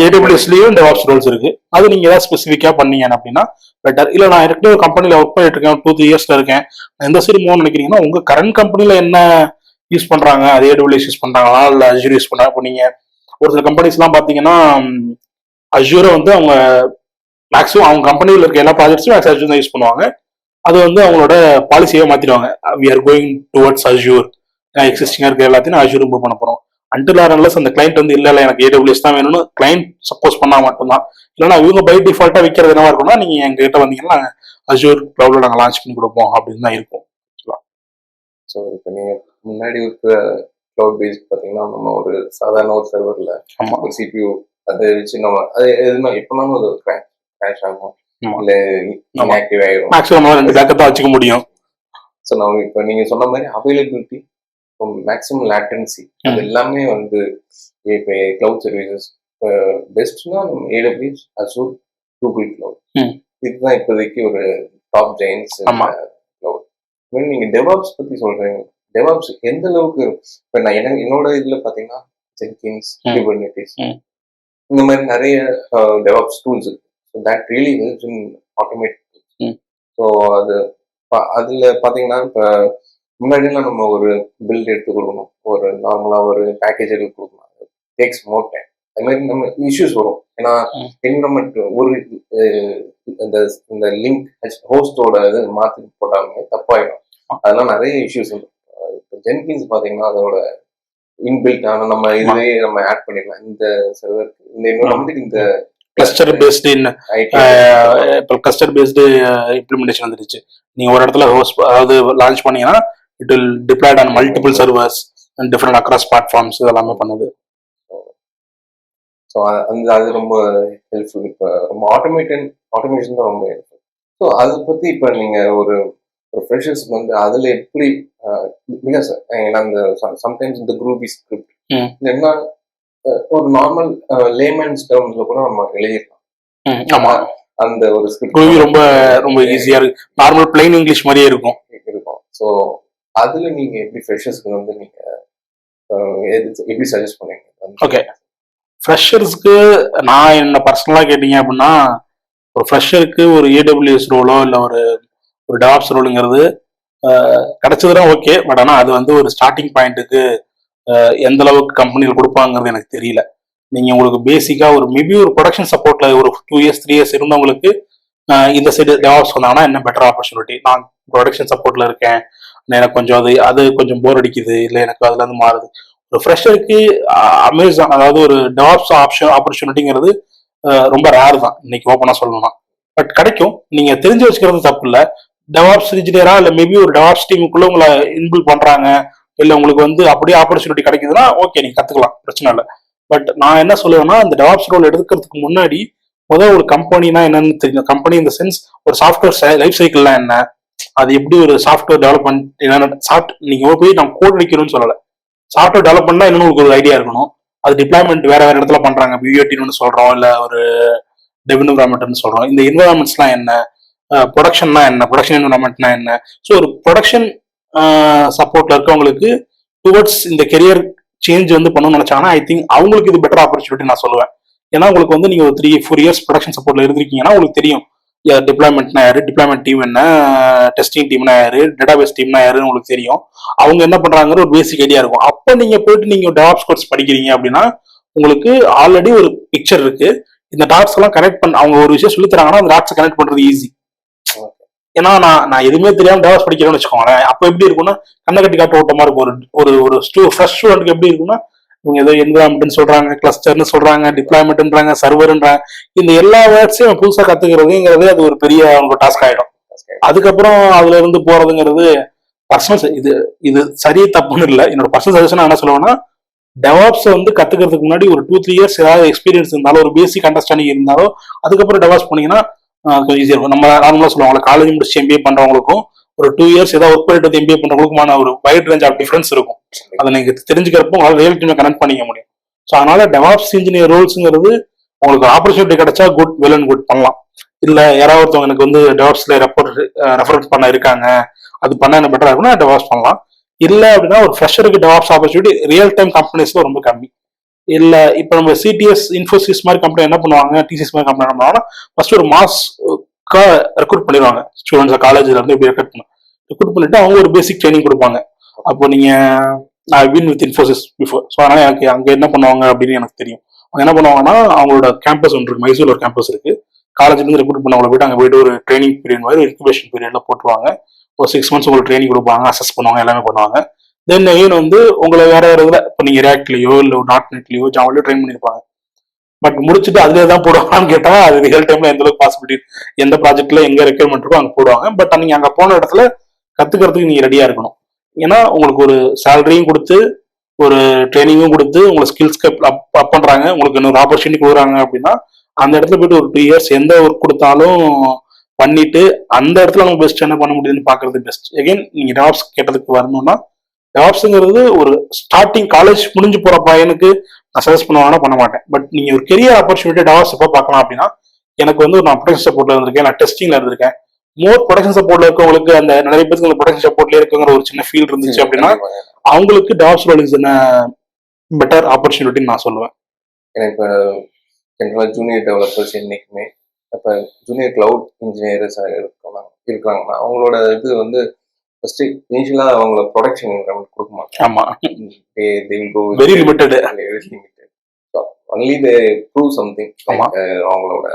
ஏடபிள்யூஎஸ்லயும் டெவாப்ஸ் ரோல்ஸ் இருக்கு. அது நீங்க ஏதாவது ஸ்பெசிஃபிக்கா பண்ணீங்க அப்படின்னா பெட்டர். இல்ல நான் ஏற்கனவே ஒரு கம்பெனில ஒர்க் பண்ணிட்டு இருக்கேன், 2-3 இயர்ஸ்ல இருக்கேன், எந்த சைடு போகணும்னு நினைக்கிறீங்கன்னா உங்க கரண்ட் கம்பெனில என்ன யூஸ் பண்றாங்க, அது ஏடபிள்யூஎஸ் யூஸ் பண்றாங்களா இல்ல அஜூர் யூஸ் பண்றாங்க. இப்போ நீங்க ஒரு சில கம்பெனிஸ் எல்லாம் பாத்தீங்கன்னா அஜூரை வந்து அவங்க மேக்ஸிமம் அவங்க கம்பெனியில் இருக்க எல்லா ப்ராஜெக்ட்ஸும் அஜூர் தான் யூஸ் பண்ணுவாங்க. அது வந்து அவங்களோட பாலிசியை மாத்திடுவாங்க. We are going towards Azure, எக்ஸிஸ்டிங்கா இருக்க எல்லாத்தையும் அஜூர் மூவ் பண்ண போறோம். அன்டில் ஆர் அன்லெஸ் அந்த கிளைண்ட் வந்து இல்ல எனக்கு ஏடபிள்யூஎஸ் தான் வேணும்னு கிளைண்ட் சப்போஸ் பண்ணா மட்டும்தான். இல்லைன்னா இவங்க பை டிஃபால்ட்டா விற்கிறது என்னவா இருக்கும்னா நீங்க எங்க கிட்ட வந்தீங்கன்னா அஜூர் கிளவுட்ல நாங்கள் லான்ச் பண்ணி கொடுப்போம் அப்படின்னு தான் இருக்கும். ஸோ இப்போ நீங்க முன்னாடி இருக்கிற கிளவுட் பேஸ் பார்த்தீங்கன்னா நம்ம ஒரு சாதாரண ஒரு சர்வர்ல ஒரு சிபியூ அதை வச்சு நம்ம அது எதுனா எப்பனாலும் அது கிராஷ் ஆகும், இல்ல இன்ஆக்டிவ் ஆயிடும். மேக்ஸிமம் 2 பேக்கப் தான் வச்சுக்க முடியும். ஸோ நம்ம இப்போ நீங்க சொன்ன மாதிரி அவைலபிலிட்டி, மேக்ஸிமம் லேட்டன்சி, அது எல்லாமே வந்து இப்போ கிளவுட் சர்வீசஸ் பெஸ்ட்னா நம்ம ஏடபிள்யூஎஸ், அசூர், கூகுள் கிளவுட், இதுதான் இப்போதைக்கு ஒரு டாப் ஜெயின்ஸ் கிளவுட். நீங்க டெவாப்ஸ் பத்தி சொல்றீங்க, டெவாப்ஸ் எந்த அளவுக்கு இப்போ நான் என்னோட இதுல பாத்தீங்கன்னா ஜென்கின்ஸ், குபர்னெட்டிஸ் இந்த மாதிரி நிறைய டெவாப்ஸ் டூல்ஸ் இருக்கு. So that really helps in automate. So அது அதுல பாத்தீங்கன்னா இப்போ முன்னாடிலாம் நம்ம ஒரு பில்ட் எடுத்து கொடுக்கணும், ஒரு நார்மலா ஒரு பேக்கேஜ் எடுத்து கொடுக்கணும், டேக்ஸ் மோர் டைம். அது மாதிரி நம்ம இஷ்யூஸ் வரும். ஏன்னா என்விரான்மெண்ட் ஒரு இந்த லிங்க் ஹோஸ்டோட இது மாற்றி போட்டாலுமே தப்பாயிடும். அதெல்லாம் நிறைய இஷ்யூஸ் வரும். இப்போ ஜென்கின்ஸ் பாத்தீங்கன்னா அதோட இன்பில்ட் ஆன நம்ம இதுவே நம்ம ஆட் பண்ணிடலாம் இந்த சர்வருக்கு, இந்த என்விரான்மெண்ட் இந்த கிளஸ்டர் பேஸ்டு இப்போ கிளஸ்டர் பேஸ்டு இம்ப்ளிமெண்டேஷன் வந்துருச்சு. நீங்க ஒரு இடத்துல ஹோஸ்ட் அதாவது லான்ச் பண்ணீங்கன்னா it will diploid on multiple servers and different across platforms இதெல்லாமே பண்ணுது. ஸோ அது ரொம்ப ஹெல்ப்ஃபுல். இப்போ ரொம்ப ஆட்டோமேஷன் தான் ரொம்ப ஹெல்ப்ஃபுல். ஸோ அதை பற்றி இப்போ நீங்கள் ஒரு ஃப்ரெஷர்ஸ்க்கு வந்து அதில் எப்படி பிகாஸ் ஏன்னா அந்த சம்டைம்ஸ் இந்த குரூபி ஸ்கிரிப்ட் இல்லைன்னா ஒரு நார்மல் லேமேன்ஸ் டேர்ம்ஸ்ல கூட நம்ம எழுதிடலாம். அந்த ஒரு ஸ்கிரிப்ட் ரொம்ப ரொம்ப ஈஸியா இருக்கு, நார்மல் பிளைன் இங்கிலீஷ் மாதிரியே இருக்கும். ஸோ அதுல நீங்க எப்படி ஃப்ரெஷர்ஸ்க்கு வந்து நீங்க எப்படி சஜஸ்ட் பண்ணுவீங்க? ஓகே, ஃப்ரெஷர்ஸ்க்கு நான் என்ன பர்சனலா கேட்டீங்க அப்படின்னா ஒரு ஃப்ரெஷருக்கு ஒரு ஏடபிள்யூஎஸ் ரோலோ இல்லை ஒரு டெவாப்ஸ் ரோலுங்கிறது கிடைச்சதுன்னா ஓகே. பட் ஆனால் அது வந்து ஒரு ஸ்டார்டிங் பாயிண்ட்டுக்கு எந்த அளவுக்கு கம்பெனியில் கொடுப்பாங்கிறது எனக்கு தெரியல. நீங்க உங்களுக்கு பேசிக்கா ஒரு மேபி ஒரு ப்ரொடக்ஷன் சப்போர்ட்ல ஒரு 2 இயர்ஸ் 3 இயர்ஸ் இருந்தவங்களுக்கு இந்த சைடு டெவாப்ஸ் வந்தாங்கன்னா என்ன பெட்டர் ஆப்பர்ச்சுனிட்டி. நான் ப்ரொடக்ஷன் சப்போர்ட்ல இருக்கேன், எனக்கு கொஞ்சம் அது கொஞ்சம் போர் அடிக்குது, இல்லை எனக்கு அதுல இருந்து மாறுது. ஒரு ஃப்ரெஷருக்கு அமேசான், அதாவது ஒரு டெவாப்ஸ் ஆப்பர்ச்சுனிட்டிங்கிறது ரொம்ப ரேர் தான் இன்னைக்கு ஓப்பனா சொல்லணும்னா. பட் கிடைக்கும், நீங்க தெரிஞ்சு வச்சுக்கிறது தப்பு இல்லை. டெவாப்ஸ் இன்ஜினியரா இல்ல மேபி ஒரு டெவாப்ஸ் டீமுக்குள்ள உங்களை இன்பில் பண்றாங்க, இல்ல உங்களுக்கு வந்து அப்படியே ஆப்பர்ச்சுனிட்டி கிடைக்குதுன்னா ஓகே, நீங்க கத்துக்கலாம், பிரச்சனை இல்லை. பட் நான் என்ன சொல்லுவேன்னா, அந்த டெவாப்ஸ் ரோல் எடுக்கிறதுக்கு முன்னாடி முதல் ஒரு கம்பெனினா என்னன்னு தெரியும். கம்பெனி இந்த சென்ஸ் ஒரு சாஃப்ட்வேர் லைஃப் சைக்கிள்லாம் என்ன, அது எப்படி ஒரு சாஃப்ட்வேர் டெவலப்மெண்ட் என்னென்ன நீங்க போய் நான் கோட் வைக்கணும்னு சொல்லலை, சாஃப்ட்வேர் டெவலப்மெண்ட்னா என்னன்னு உங்களுக்கு ஒரு ஐடியா இருக்கணும். அது டிப்ளாய்மெண்ட் வேற வேற இடத்துல பண்றாங்க, யூஏடின்னு சொல்றோம், இல்ல ஒரு டெவ் என்விரான்மெண்ட்னு சொல்றோம். இந்த என்விரான்மெண்ட்ஸ்லாம் என்ன, ப்ரொடக்ஷன்னா என்ன, ப்ரொடக்ஷன் என்விரான்மெண்ட்னா என்ன. ஸோ ஒரு ப்ரொடக்ஷன் சப்போர்ட்ல இருக்கவங்களுக்கு டுவர்ட்ஸ் இந்த கெரியர் சேஞ்ச் வந்து பண்ணணும்னு நினைச்சாங்கன்னா ஐ திங்க் அவங்களுக்கு இது பெட்டர் ஆப்பர்ச்சுனிட்டி நான் சொல்லுவேன். ஏன்னா உங்களுக்கு வந்து நீங்க ஒரு 3-4 இயர்ஸ் ப்ரொடக்ஷன் சப்போர்ட்ல இருந்திருக்கீங்கன்னா உங்களுக்கு தெரியும் டிப்ளாய்மெண்ட்னா யாரு, டிப்ளாய்மெண்ட் டீம் என்ன, டெஸ்டிங் டீம்னா யாரு, டேட்டாபேஸ் டீம்னா யாருன்னு உங்களுக்கு தெரியும். அவங்க என்ன பண்றாங்கிற ஒரு பேசிக் ஐடியா இருக்கும். அப்போ நீங்க போயிட்டு நீங்க டெவாப்ஸ் கோர்ஸ் படிக்கிறீங்க அப்படின்னா உங்களுக்கு ஆல்ரெடி ஒரு பிக்சர் இருக்கு. இந்த டாட்ஸ் எல்லாம் கனெக்ட் பண்ண அவங்க ஒரு விஷயம் சொல்லி தராங்கன்னா அந்த டாட்ஸ் கனெக்ட் பண்றது ஈஸி. ஏன்னா நான் எதுவுமே தெரியாம டெவலப் படிக்கிறேன்னு வச்சுக்கோங்களேன், அப்போ எப்படி இருக்கும்னா கண்ணை கட்டி காட்டு ஓட்டமா இருக்கும். ஒரு ஒரு ஃப்ரெஷ் ஸ்டூடெண்ட்க்கு எப்படி இருக்கும்னா இவங்க ஏதோ என்விரான்மெண்ட் சொல்றாங்க, கிளஸ்டர்னு சொல்றாங்க, டிப்ளாய்மெண்ட்ன்றாங்க, சர்வர்ன்றாங்க, இந்த எல்லா வேர்ட்ஸையும் புதுசா கத்துக்கிறதுங்கிறது அது ஒரு பெரிய அவங்க டாஸ்க் ஆயிடும். அதுக்கப்புறம் அதுல இருந்து போறதுங்கிறது பர்சனல். இது இது சரி தப்புன்னு இல்லை, என்னோட பர்சனல் சஜஷன் என்ன சொல்லுவேன்னா, டெவாப்ஸ் வந்து கத்துக்கிறதுக்கு முன்னாடி ஒரு 2-3 இயர்ஸ் ஏதாவது எக்ஸ்பீரியன்ஸ் இருந்தாலும், ஒரு பேசிக் அண்டர்ஸ்டாண்டிங் இருந்தாலும், அதுக்கப்புறம் டெவாப்ஸ் பண்ணீங்கன்னா கொஞ்சம் ஈஸியா இருக்கும். நம்ம நார்மலா சொல்லுவாங்க காலேஜ் முடிச்சு எம்பிஏ பண்றவங்களுக்கும் ஒரு 2 இயர்ஸ் ஏதாவது ஒர்க் பண்ணிட்டு வந்து எம்பிஏ பண்றவங்களுக்குமான ஒரு வைட் ரேஞ்ச் ஆஃப் டிஃபரன்ஸ் இருக்கும். அதை நீங்க தெரிஞ்சுக்கிறப்போ உங்களால் ரியல் டைம்ல கனெக்ட் பண்ணிக்க முடியும். ஸோ அதனால டெவாப்ஸ் இன்ஜினியர் ரோல்ஸ்ங்கிறது உங்களுக்கு ஆப்பர்ச்சுனிட்டி கிடைச்சா குட், வெல் அண்ட் குட் பண்ணலாம். இல்ல யாராவது ஒருத்தவங்க எனக்கு வந்து டெவாப்ஸ்ல ரெஃபரன்ஸ் பண்ண இருக்காங்க, அது பண்ண என்ன பெட்டரா இருக்கும்னா டெவாப்ஸ் பண்ணலாம். இல்ல அப்படின்னா ஒரு ஃப்ரெஷருக்கு டெவாப்ஸ் ஆப்பர்ச்சுனிட்டி ரியல் டைம் கம்பெனிஸ்ல ரொம்ப கம்மி. இல்ல இப்ப நம்ம சிடிஎஸ், இன்ஃபோசிஸ் மாதிரி கம்பெனி என்ன பண்ணுவாங்க, டிசிஎஸ் மாதிரி கம்பெனி என்ன பண்ணுவாங்கன்னா ஃபர்ஸ்ட் ஒரு மாஸ்க்கா ரெக்ரூட் பண்ணிடுவாங்க. ஸ்டூடெண்ட்ஸ் காலேஜ்ல இருந்து இப்படி ரெக்ரூட் பண்ணிட்டு அவங்க ஒரு பேசிக் ட்ரைனிங் கொடுப்பாங்க. அப்போ நீங்க நான் பின் வித் இன்ஃபோசிஸ் பிஃபோர், ஸோ அதனால எனக்கு அங்க என்ன பண்ணுவாங்க அப்படின்னு எனக்கு தெரியும். அவங்க என்ன பண்ணுவாங்கன்னா அவங்களோட கேம்பஸ் ஒன்று இருக்கு, மைசூர் ஒரு கேம்பஸ் இருக்கு. காலேஜ்ல இருந்து ரெக்ரூட் பண்ணவங்களை போயிட்டு அங்கே போயிட்டு ஒரு ட்ரைனிங் பீரியட் மாதிரி இன்குபேஷன் பீரியட்ல போட்டுருவாங்க. ஒரு 6 months உங்களுக்கு ட்ரைனிங் கொடுப்பாங்க, அசஸ் பண்ணுவாங்க, எல்லாமே பண்ணுவாங்க. தென் அகைன் வந்து உங்களை வேற வேற இதுல இப்போ நீங்க ரியாக்ட்லயோ இல்ல டாட்நெட்லயோ ஜாவாலயோ ட்ரைன் பண்ணிருப்பாங்க. பட் முடிச்சுட்டு அதுல தான் போடுவாங்கன்னு கேட்டா அது ரியல் டைம்ல எந்த அளவுக்கு பாசிபிலிட்டி, எந்த ப்ராஜெக்ட்ல எங்க ரெக்யர்மெண்ட் இருக்கோ அங்க போடுவாங்க. பட் நீங்க அங்க போன இடத்துல கத்துக்கிறதுக்கு நீங்க ரெடியா இருக்கணும். ஏன்னா உங்களுக்கு ஒரு சேலரியும் கொடுத்து ஒரு ட்ரைனிங்கும் கொடுத்து உங்களை ஸ்கில்ஸ்க்கு அப் பண்றாங்க, உங்களுக்கு இன்னொரு ஆப்பர்ச்சுனிட்டி கொடுக்குறாங்க அப்படின்னா அந்த இடத்துல போயிட்டு ஒரு 2 இயர்ஸ் எந்த ஒர்க் கொடுத்தாலும் பண்ணிட்டு அந்த இடத்துல நம்ம பெஸ்ட் என்ன பண்ண முடியுதுன்னு பாக்குறது பெஸ்ட். எகைன் நீங்க டெவாப்ஸ் கேட்டதுக்கு வரணும்னா டெவாப்ஸ்ங்கிறது ஒரு ஸ்டார்டிங் காலேஜ் முடிஞ்சு போற பையனுக்கு நான் சஜஸ்ட் பண்ணுவாங்கன்னா பண்ண மாட்டேன். பட் நீங்க ஒரு கெரியர் ஆப்பர்ச்சுனிட்டி டெவாப்ஸ் எப்போ பார்க்கலாம் அப்படின்னா, எனக்கு வந்து நான் ப்ரொடக்ஷன் சப்போர்ட்ல இருந்திருக்கேன், நான் டெஸ்டிங்ல இருந்திருக்கேன். மோர் ப்ரொடக்ஷன் சப்போர்ட்ல இருக்கவங்களுக்கு அந்த நிறைய பேருக்கு அந்த ப்ரொடக்ஷன் சப்போர்ட்ல இருக்குங்கிற ஒரு சின்ன ஃபீல் இருந்துச்சு அப்படின்னா அவங்களுக்கு டெவாப்ஸ் ரோல் இஸ் பெட்டர் ஆப்பர்ச்சுனிட்டின்னு நான் சொல்லுவேன். எனக்கு ஜென்ரலாக ஜூனியர் டெவலப்பர்ஸ் என்னைக்குமே இப்போ ஜூனியர் கிளவுட் இன்ஜினியர்ஸ் இருக்காங்கன்னா அவங்களோட இது வந்து ஃபர்ஸ்ட் இனிஷியலா அவங்கள ப்ரொடக்ஷன் என்விரான்மெண்ட் கொடுக்க மாட்டாங்க. ஆமா, they will go very limited. Only they prove something. அவங்களோட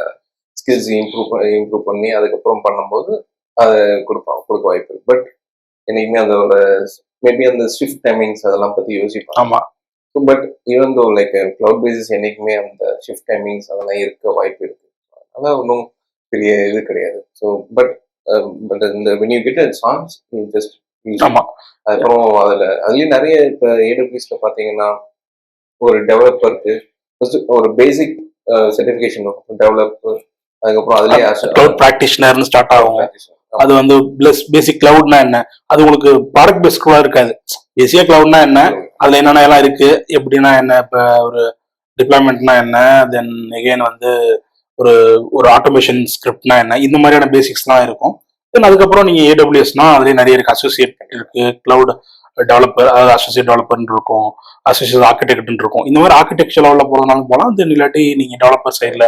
ஸ்கில்ஸ் இம்ப்ரூவ் பண்ணி அதுக்கப்புறம் பண்ணும்போது அதை கொடுக்க வாய்ப்பு இருக்கு. பட் என்னைக்குமே அதோட மேபி அந்த ஷிஃப்ட் டைமிங்ஸ் அதெல்லாம் பத்தி யோசிப்பாங்க. ஆமா. But even though like cloud basis என்னைக்குமே அந்த ஷிஃப்ட் டைமிங்ஸ் அதெல்லாம் இருக்க வாய்ப்பு இருக்கு. அதெல்லாம் ஒன்றும் பெரிய இது கிடையாது. ஸோ பட் இந்த when you get a chance you just use it. அதுக்கப்புறம் அதுலயும் நிறைய இப்போ ஏடபிள்யூஎஸ்ல பாத்தீங்கன்னா ஒரு டெவலப்பருக்கு ஒரு பேசிக் சர்டிஃபிகேஷன் டெவலப்பர், அதுக்கப்புறம் அதுலயே கிளவுட் பிராக்டிஷனர்னு ஸ்டார்ட் ஆகும். அது வந்து பேசிக் கிளவுட்னா என்ன, அது உங்களுக்கு ப்ராடக்ட் பேஸ்ட் கூட இருக்காது. பேசிக்கா கிளவுட்னா என்ன, அதுல என்னென்ன எல்லாம் இருக்கு, எப்படின்னா என்ன, இப்போ ஒரு டிப்ளாய்மெண்ட்னா என்ன, தென் எகைன் வந்து ஒரு ஒரு ஆட்டோமேஷன் ஸ்கிரிப்ட்னா என்ன, இந்த மாதிரியான பேசிக்ஸ்லாம் இருக்கும். தென் அதுக்கப்புறம் நீங்க ஏடபிள்யூஎஸ்னா அதுலேயே நிறைய இருக்கு, அசோசியேட் இருக்கு, கிளவுட் டெவலப்பர், அதாவது அசோசியேட் டெவலப்பர்னு இருக்கும், அசோசியேட் ஆர்கிடெக்ட்னு இருக்கும். இந்த மாதிரி ஆர்கிடெக்சர் லெவலில் போகிறதுனாலும் போகலாம், தென் இல்லாட்டி நீங்க டெவலப்பர் சைடில்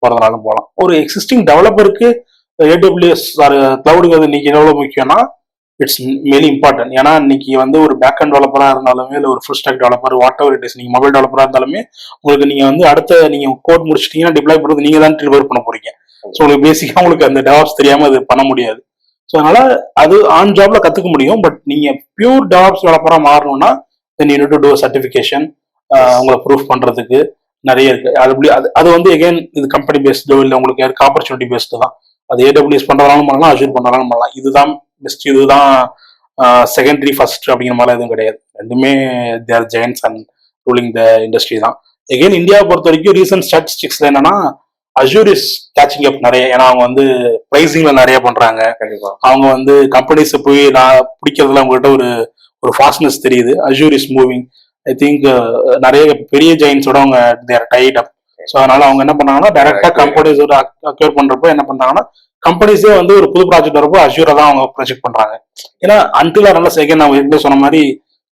போகிறதுனாலும் போகலாம். ஒரு எக்ஸிஸ்டிங் டெவலப்பருக்கு ஏடபிள்யூஎஸ் கிளவுடுங்கிறது இன்னைக்கு எவ்வளோ முக்கியம்னா இட்ஸ் வெரி இம்பார்ட்டன்ட். ஏன்னா இன்னைக்கு வந்து ஒரு பேக் அண்ட் டெவலப்பராக இருந்தாலுமே இல்லை ஒரு full stock developer what ever it is, நீங்கள் மொபைல் டெவலப்பராக இருந்தாலுமே உங்களுக்கு நீங்கள் வந்து அடுத்த நீங்கள் கோட் முடிச்சிட்டீங்கன்னா டிப்ளாய் பண்ணுறது நீங்கள் தான் டெலிவர் பண்ண போறீங்க. ஸோ உங்களுக்கு பேசிக்காக உங்களுக்கு அந்த டெவாப்ஸ் தெரியாமல் அது பண்ண முடியாது. ஸோ அதனால அது ஆன் ஜாப்ல கற்றுக்க முடியும். பட் நீங்கள் பியூர் டெவாப்ஸ் டெவலப்பராக மாறணும்னா then you to do certification உங்களை ப்ரூஃப் பண்றதுக்கு நிறைய இருக்கு. அது வந்து எகைன் இது கம்பெனி பேஸ்டோ இல்லை உங்களுக்கு யாருக்கு ஆப்பர்ச்சுனிட்டி பேஸ்டு தான். அது ஏடபிள்யூஎஸ் பண்றதாலும் பண்ணலாம், அஜூர் பண்றதாலும் பண்ணலாம். இதுதான் பெஸ்ட், இதுதான் செகண்டரி ஃபர்ஸ்ட் அப்படிங்கிற மாதிரி எதுவும் கிடையாது. ரெண்டுமே their giants and ruling the industry தான். எகைன் இந்தியாவை பொறுத்த வரைக்கும் ரீசன்ட் ஸ்டாட்டிஸ்டிக்ஸ்ல என்னன்னா அஜூர் இஸ் கேச்சிங் அப் நிறைய. ஏன்னா அவங்க வந்து பிரைசிங்ல நிறைய பண்றாங்க. அவங்க வந்து கம்பெனிஸ் போய் நான் பிடிக்கிறதுல அவங்ககிட்ட ஒரு ஒரு ஃபாஸ்ட்னஸ் தெரியுது. Azure is moving. I think நிறைய பெரிய ஜெயின்ஸோட அவங்க தேர் டைட் அப். ஸோ அதனால அவங்க என்ன பண்ணாங்கன்னா டைரக்டா கம்பெனிஸோட அக்யூர் பண்றப்போ என்ன பண்றாங்கன்னா கம்பெனிஸே வந்து ஒரு புது ப்ராஜெக்ட் வரப்போ அஜூரை தான் அவங்க ப்ரொஜெக்ட் பண்றாங்க. ஏன்னா அன்டில் நல்ல செகண்ட் நான் ஏற்கனவே சொன்ன மாதிரி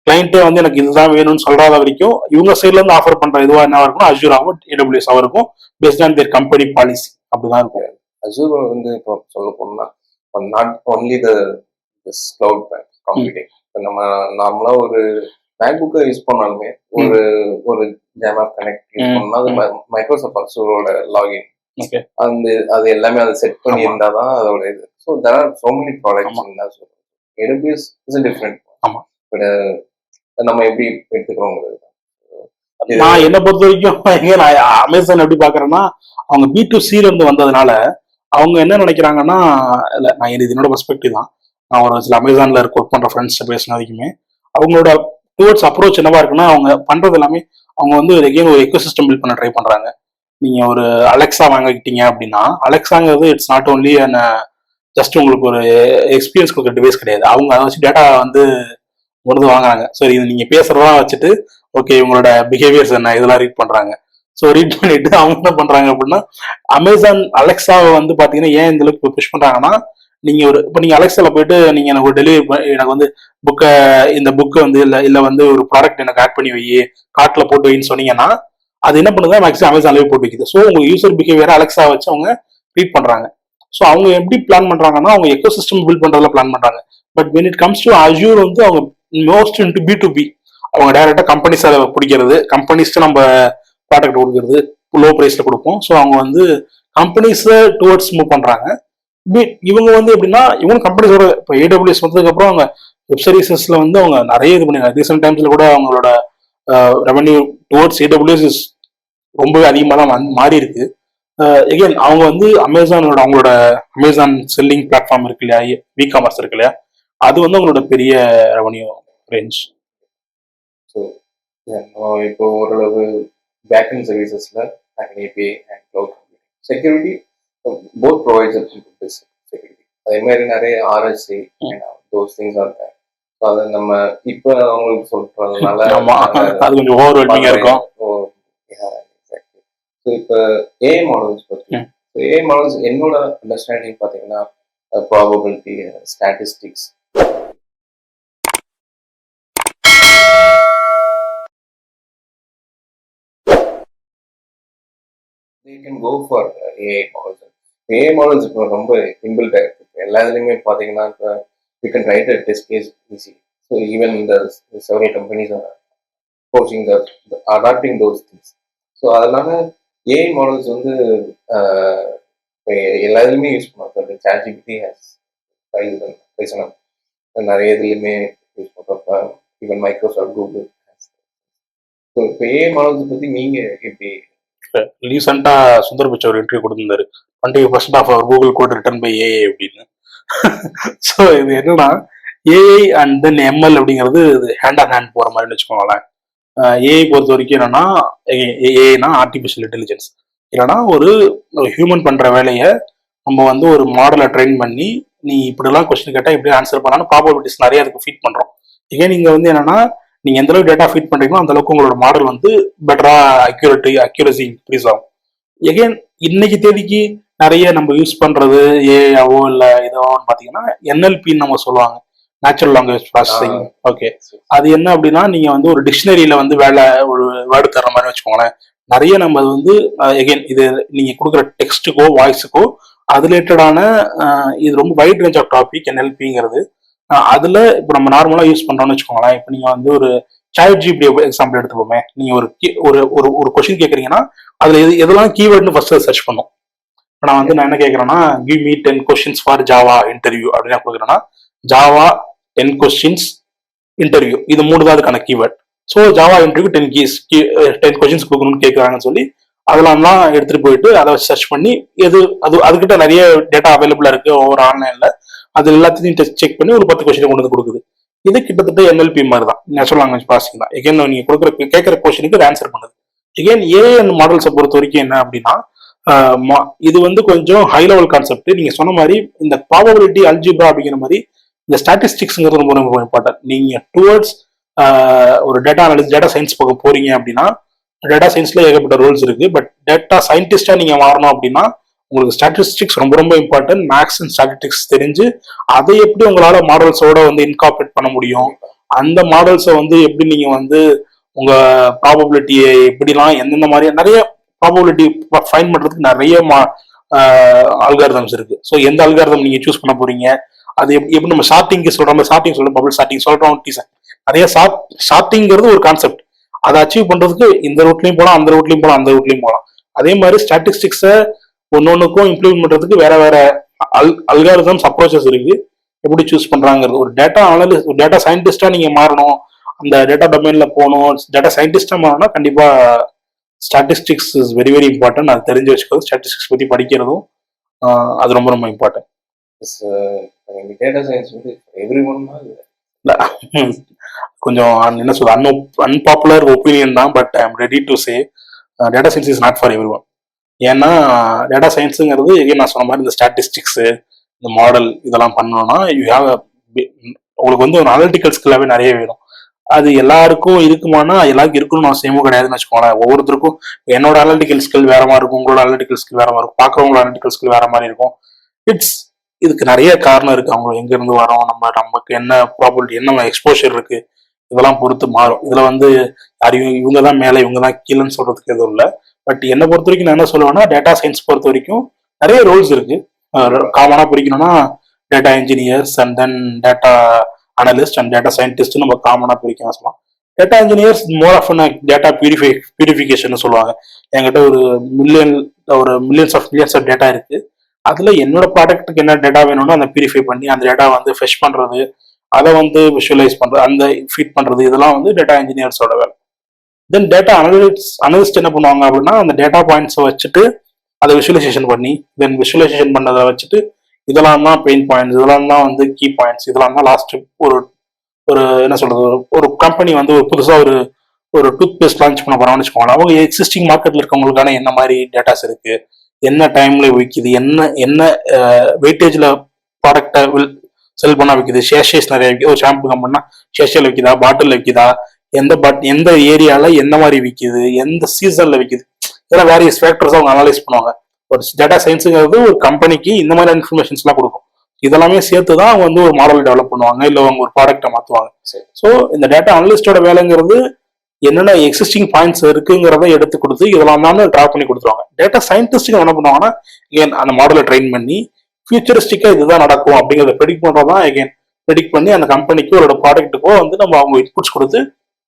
கிளைண்டே வந்து எனக்கு இதுதான் வேணும்னு சொல்றாத வரைக்கும் இவங்க சைட்ல இருந்து ஆஃபர் பண்ற இதுவா என்ன இருக்கும் அஜூர் ஆகும், ஏடபிள்யூஎஸ் ஆகும், based on their company policy. அப்படிதான் இருக்கும். அஜூர் வந்து இப்போ சொல்ல போனா not only the cloud computing. நம்ம நார்மலா ஒரு மேக்புக்கை யூஸ் பண்ணாலுமே ஒரு ஒரு ஜாம் ஆப் கனெக்ட் யூஸ் பண்ணா அது மைக்ரோசாஃப்ட் அஜூரோட லாகின் அந்த அது எல்லாமே அதை செட் பண்ணி இருந்தாதான் அதோட இது. So there are so many products in தான் சொல்றேன். AWS is different. ஆமா, பட் நம்ம எப்படி எடுத்துக்கிறோங்கிறது. நான் என்ன பொறுத்த வரைக்கும் அமேசான் எப்படி பாக்குறேன்னா அவங்க B2Cல இருந்து வந்ததுனால அவங்க என்ன நினைக்கிறாங்கன்னா, இல்ல நான் என்னோட பெர்ஸ்பெக்டிவ் தான். நான் ஒரு சில அமேசான்ல ஒர்க் பண்ற ஃப்ரெண்ட்ஸ் பேசின வரைக்குமே அவங்களோட டுவர்ட்ஸ் அப்ரோச் என்னவா இருக்குன்னா அவங்க பண்றது எல்லாமே அவங்க வந்து ஒரு எக்கோசிஸ்டம் பில்ட் பண்ண ட்ரை பண்றாங்க. நீங்க ஒரு அலெக்ஸா வாங்கிக்கிட்டீங்க அப்படின்னா அலெக்ஸாங்கிறது இட்ஸ் நாட் ஓன்லி ஜஸ்ட் உங்களுக்கு ஒரு எக்ஸ்பீரியன்ஸ் கொடுக்குற டிவைஸ் கிடையாது. அவங்க அதை வச்சு டேட்டா வந்து கொண்டு வாங்குறாங்க. ஸோ இது நீங்க பேசுறதா வச்சுட்டு ஓகே இவங்களோட பிஹேவியர்ஸ் என்ன இதெல்லாம் ரீட் பண்றாங்க. ஸோ ரீட் பண்ணிட்டு அவங்க என்ன பண்றாங்க அப்படின்னா அமேசான் அலெக்ஸாவை வந்து பாத்தீங்கன்னா ஏன் இந்த அளவுக்கு புஷ் பண்றாங்கன்னா நீங்க இப்போ நீங்க அலெக்ஸால போயிட்டு நீங்க எனக்கு ஒரு டெலிவரி எனக்கு வந்து இந்த புக்கை வந்து இல்ல வந்து ஒரு ப்ராடக்ட் எனக்கு ஆட் பண்ணி வை கார்ட்ல போட்டு வைன்னு சொன்னீங்கன்னா அது என்ன பண்ணுது மேக்ஸிமம் அமேசான்லயே போட்டு வைக்குது. ஸோ உங்க யூசர் பிஹேவியர் அலெக்ஸா வச்சு அவங்க ரீட் பண்றாங்க. ஸோ அவங்க எப்படி பிளான் பண்றாங்கன்னா அவங்க எக்கோ சிஸ்டம் பில்ட் பண்றதுல பிளான் பண்றாங்க. But when it comes to Azure வந்து அவங்க மோஸ்ட் இன்டு B2B. அவங்க டைரக்டா கம்பெனிஸ் அதை பிடிக்கிறது, கம்பெனிஸ்க்கு நம்ம ப்ராடக்ட் கொடுக்கறது லோ பிரைஸ்ல கொடுப்போம். ஸோ அவங்க வந்து கம்பெனிஸ் டுவர்ட்ஸ் மூவ் பண்றாங்க. இவங்க வந்து எப்படின்னா இவங்க கம்பெனிஸோட இப்போ AWS வந்ததுக்கு அப்புறம் அவங்க வெப் சர்வீசஸ்ல வந்து அவங்க நிறைய இது பண்ணிருக்காங்க. ரீசெண்ட் டைம்ஸ்ல கூட அவங்களோட ரெவன்யூ டுவர்ட்ஸ் AWS இஸ் ரொம்பவே அதிகமாக தான் மாறி இருக்கு. எகைன் அவங்க வந்து அவங்களோட அமேசான் செல்லிங் பிளாட்ஃபார்ம் இருக்கு இல்லையா, V-commerce இருக்கு இல்லையா, அது வந்து அவங்களோட பெரிய ரெவன்யூ ரேஞ்ச். ஸோ இப்போ ஓரளவு பேக்அண்ட் சர்வீசஸ்ல API and cloud security both provides security. அதே மாதிரி நிறைய RSA those things are there. So அதை நம்ம இப்போ அவங்களுக்கு சொல்றதுனால அது கொஞ்சம் ஓவர்வெல்மிங்கா இருக்கும். ஸோ இப்போ AI மாடல்ஸ் பற்றி AI மாடல்ஸ் என்னோட அண்டர்ஸ்டாண்டிங் பார்த்தீங்கன்னா probability statistics they can go for AI models. AI models இப்போ ரொம்ப இன்பில்ட் ஆயிருக்கு. எல்லா இதுலையுமே பார்த்தீங்கன்னா இப்போ we can write a test case easy. So even the several companies are forcing the adapting those things. So அதனால AI models வந்து எல்லா இதுலையுமே யூஸ் பண்ணுவாங்க. ChatGPT has risen up. நிறைய இதுலையுமே யூஸ் பண்ணுறப்ப ஈவன் மைக்ரோசாஃப்ட், கூகுள். ஸோ இப்போ AI models பற்றி நீங்க எப்படி? ரீசெண்டா சுந்தர் பிச்சை ஒரு இன்டர்வியூ கொடுத்திருந்தாரு, 20% ஆஃப் அவர் Google code written by AI அப்படின்னு. ஸோ இது என்னன்னா AI அண்ட் தென் ML அப்படிங்கிறது ஹேண்ட் ஆன் ஹேண்ட் போற மாதிரி வச்சுக்கோங்களேன். AI பொறுத்த வரைக்கும் என்னன்னா ஏஐனா ஆர்டிஃபிஷியல் இன்டெலிஜென்ஸ். இல்லைன்னா ஒரு ஹியூமன் பண்ற வேலையை நம்ம வந்து ஒரு மாடலை ட்ரெயின் பண்ணி நீ இப்படிலாம் கொஸ்டின் கேட்டா இப்படி ஆன்சர் பண்ணாலும் ப்ராபபிலிட்டிஸ் நிறைய அதுக்கு ஃபீட் பண்றோம். இதே நீங்க வந்து என்னன்னா நீங்க எந்த அளவுக்கு டேட்டா ஃபீட் பண்றீங்களோ அந்த அளவுக்கு உங்களோட மாடல் வந்து பெட்டரா அக்யூரசி இன்க்ரீஸ் ஆகும். எகைன் இன்னைக்கு தேதிக்கு நிறைய நம்ம யூஸ் பண்றது ஏஆவோ இல்ல இதுவோன்னு பாத்தீங்கன்னா NLPன்னு நம்ம சொல்லுவாங்க, நேச்சுரல் லாங்குவேஜ் ப்ராசஸிங். ஓகே, அது என்ன அப்படின்னா நீங்க வந்து ஒரு டிக்ஷனரியில வந்து ஒரு வேர்டு தர்ற மாதிரி வச்சுக்கோங்களேன். நிறைய நம்ம அது வந்து எகைன் இது நீங்க கொடுக்குற டெக்ஸ்ட்டுக்கோ வாய்ஸுக்கோ அது ரிலேட்டடான இது ரொம்ப வைட் ரேஞ்ச் ஆஃப் டாபிக் NLPங்கிறது. அதுல இப்போ நம்ம நார்மலா யூஸ் பண்றோம்னு வச்சுக்கோங்களேன். இப்போ நீங்க வந்து ஒரு ChatGPT எக்ஸாம்பிள் எடுத்துப்போமே, நீங்க ஒரு கொஸ்டின் கேட்குறீங்கன்னா அதுல எதெல்லாம் கீவேர்ட்னு ஃபர்ஸ்ட் சர்ச் பண்ணும். இப்போ நான் என்ன கேட்கறேன்னா give me 10 questions for Java interview அப்படின்னு கொடுக்குறேன்னா Java 10 questions interview இது 3 தான் அதுக்கான keyword. So Java interview 10 questions கொடுக்கணும்னு கேட்குறாங்கன்னு சொல்லி அதெல்லாம் தான் எடுத்துட்டு போயிட்டு அதை சர்ச் பண்ணி அதுக்கிட்ட நிறைய டேட்டா அவைலபிளா இருக்கு ஒவ்வொரு ஆன்லைன்ல, அது எல்லாத்தையும் செக் பண்ணி ஒரு 10 கொஸ்டின் கொண்டு வந்து கொடுக்குது. இது கிட்டத்தட்ட NLP மாதிரி தான், நேச்சுரல் லாங்குவேஜ் ப்ராசஸிங் தான். எகைன் நீங்க கேட்கிற கொஸ்டினுக்கு ஆன்சர் பண்ணுது. எகைன் ஏஐ மாடல்ஸை பொறுத்த வரைக்கும் என்ன அப்படின்னா, இது வந்து கொஞ்சம் ஹை லெவல் கான்செப்ட். நீங்க சொன்ன மாதிரி இந்த ப்ராபபிலிட்டி அல்ஜிப்ரா அப்படிங்கிற மாதிரி இந்த ஸ்டாட்டிஸ்டிக்ஸ்ங்கிறது ரொம்ப ரொம்ப இம்பார்ட்டன்ட். நீங்க டுவர்ட்ஸ் ஒரு டேட்டா அனாலிசிஸ் டேட்டா சயின்ஸ் பக்கம் போறீங்க அப்படின்னா, டேட்டா சயின்ஸ்ல ஏகப்பட்ட ரோல்ஸ் இருக்கு. பட் டேட்டா சயின்டிஸ்டா நீங்க மாறணும் அப்படின்னா உங்களுக்கு ஸ்டாட்டிஸ்டிக்ஸ் ரொம்ப ரொம்ப இம்பார்ட்டன்ட். மேக்ஸ் அண்ட் ஸ்டாட்டிஸ்டிக்ஸ் தெரிஞ்சு அதை எப்படி உங்களால மாடல்ஸோட வந்து இன்கார்பரேட் பண்ண முடியும், அந்த மாடல்ஸை வந்து எப்படி நீங்க வந்து உங்க ப்ராபபிலிட்டியை எப்படிலாம் எந்தெந்த மாதிரி நிறைய ப்ராபபிலிட்டி ஃபைன் பண்றதுக்கு நிறைய அல்காரிதம்ஸ் இருக்கு. ஸோ எந்த அல்காரிதம் நீங்க சூஸ் பண்ண போறீங்க, அது எப்படி நம்ம ஷார்ட்டிங்கு சொல்றோம், ஷார்ட்டிங் சொல்றோம், பபிள் ஷார்ட்டிங் சொல்றோம், நிறைய ஷார்ட்டிங்கிறது ஒரு கான்செப்ட். அதை அச்சீவ் பண்றதுக்கு இந்த ரூட்லயும் போகலாம், அந்த ரூட்லயும் போகலாம், அந்த ரூட்லயும் போகலாம். அதே மாதிரி ஸ்டாட்டிஸ்டிக்ஸை ஒன்னொன்னுக்கும் இம்ப்ளிமெண்ட் பண்றதுக்கு வேற வேற அல்காரிதம்ஸ் அப்ரோச்சஸ் இருக்கு. எப்படி சூஸ் பண்றாங்கிறது ஒரு டேட்டா அனலிஸ்ட், ஒரு டேட்டா சயின்டிஸ்டா நீங்க மாறணும், அந்த டேட்டா டொமைன்ல போகணும், டேட்டா சயின்டிஸ்டா மாறணும்னா கண்டிப்பா statistics is very very important. அது தெரிஞ்சு வச்சுக்கிறது, ஸ்டாட்டிஸ்டிக்ஸ் பத்தி படிக்கிறதும் அது ரொம்ப ரொம்ப இம்பார்ட்டன்ட். டேட்டா சயின்ஸ் வந்து எவ்ரி ஒன் கொஞ்சம் என்ன சொல்ற அன்பாப்புலர் ஒப்பீனியன் தான். But I am ready to say data science is not for every one. ஏன்னா டேட்டா சயின்ஸுங்கிறது எங்கே நான் சொன்ன மாதிரி இந்த ஸ்டாட்டிஸ்டிக்ஸ், இந்த மாடல் இதெல்லாம் பண்ணணும்னா உங்களுக்கு வந்து ஒரு அனலிட்டிக்கல் ஸ்கில்லாவே நிறைய வேணும். அது எல்லாருக்கும் இருக்குமானா எல்லாருக்கும் இருக்கணும்னு அவசியமும் கிடையாதுன்னு வச்சுக்கோங்களேன். ஒவ்வொருத்தருக்கும் என்னோட அனலிட்டிக்கல் ஸ்கில் வேற மாதிரி இருக்கும், உங்களோட அனலிட்டிக்கல் ஸ்கில் வேற மாதிரி இருக்கும், பார்க்குறவங்களோட அனலிட்டிக்கல் ஸ்கில் வேற மாதிரி இருக்கும். இதுக்கு நிறைய காரணம் இருக்கு. அவங்க எங்க இருந்து வரோம், நமக்கு என்ன ப்ராபபிலிட்டி, என்ன எக்ஸ்போஷர் இருக்கு, இதெல்லாம் பொறுத்து மாறும். இதுல வந்து யாரையும் இவங்க தான் மேலே இவங்க தான் கீழேன்னு சொல்றதுக்கு எதுவும் இல்லை. பட் என்னை பொறுத்த வரைக்கும் நான் என்ன சொல்லுவேன்னா, டேட்டா சயின்ஸ் பொறுத்த வரைக்கும் நிறைய ரோல்ஸ் இருக்கு. காமனா பிரிக்கணும்னா data engineers and then data analyst and data scientist நம்ம காமனா பிரிக்க சொல்லலாம். Data engineers more of data purification சொல்லுவாங்க. என்கிட்ட ஒரு மில்லியன்ஸ் ஆஃப் டேட்டா இருக்கு. அதுல என்னோட ப்ராடக்ட்டுக்கு என்ன டேட்டா வேணும்னோ அந்த பியூரிஃபை பண்ணி அந்த டேட்டா வந்து ஃபெஷ் பண்றது, அதை வந்து விஷுவலைஸ் பண்றது, அந்த ஃபீட் பண்றது, இதெல்லாம் வந்து டேட்டா இன்ஜினியர்ஸோட வேலை. தென் டேட்டா அனலிஸ்ட் என்ன பண்ணுவாங்க அப்படின்னா, அந்த டேட்டா பாயிண்ட்ஸை வச்சுட்டு அதை விஷுவலைசேஷன் பண்ணி, தென் விஷுவலைசேஷன் பண்ணதை வச்சுட்டு இதெல்லாம் தான் பெயின் பாயிண்ட்ஸ், இதெல்லாம் தான் வந்து கீ பாயிண்ட்ஸ், இதெல்லாம் தான் லாஸ்ட் ஒரு என்ன சொல்றது, ஒரு கம்பெனி வந்து ஒரு புதுசாக ஒரு டூத் பேஸ்ட் லான்ச் பண்ண போறாங்கன்னு வச்சுக்கோங்க. அவங்க எக்ஸிஸ்டிங் மார்க்கெட்ல இருக்கவங்களுக்கான என்ன மாதிரி டேட்டாஸ் இருக்கு, என்ன டைம்ல விற்கிது, என்ன வெயிட்டேஜ்ல ப்ராடக்டை செல் பண்ணா விற்கிது, ஷேஷியஸ் நிறைய விற்கிது. ஒரு ஷாம்பு கம்பெனினா ஷேஷியல் விற்கிதா, பாட்டில் விற்கிதா, எந்த ஏரியால என்ன மாதிரி விற்கிது, எந்த சீசன்ல விற்கிது, இதெல்லாம் வேரியஸ் ஃபேக்டர்ஸ் அவங்க அனலைஸ் பண்ணுவாங்க. ஒரு டேட்டா சயின்ஸுங்கிறது ஒரு கம்பெனிக்கு இந்த மாதிரி இன்ஃபர்மேஷன்ஸ் எல்லாம் கொடுக்கும். இதெல்லாமே சேர்த்து தான் அவங்க வந்து ஒரு மாடல் டெவலப் பண்ணுவாங்க, இல்லை அவங்க ஒரு ப்ராடக்டை மாற்றுவாங்க. ஸோ இந்த டேட்டா அனலிஸ்டோட வேலைங்கிறது என்னென்ன எக்ஸிஸ்டிங் பாயிண்ட்ஸ் இருக்குங்கிறத எடுத்து கொடுத்து இதெல்லாம் தான் ட்ரா பண்ணி கொடுத்துருவாங்க. டேட்டா சயின்டிஸ்ட்டுக்கு என்ன பண்ணுவாங்கன்னா, அந்த மாடலை ட்ரெயின் பண்ணி ஃபியூச்சரிஸ்டிக்கா இதுதான் நடக்கும் அப்படிங்கிறத ப்ரெடிக்ட் பண்றதான் ப்ரெடிக்ட் பண்ணி அந்த கம்பெனிக்கோ ஒரு ப்ராடக்ட்டுக்கோ வந்து நம்ம அவங்க இன்புட்ஸ் கொடுத்து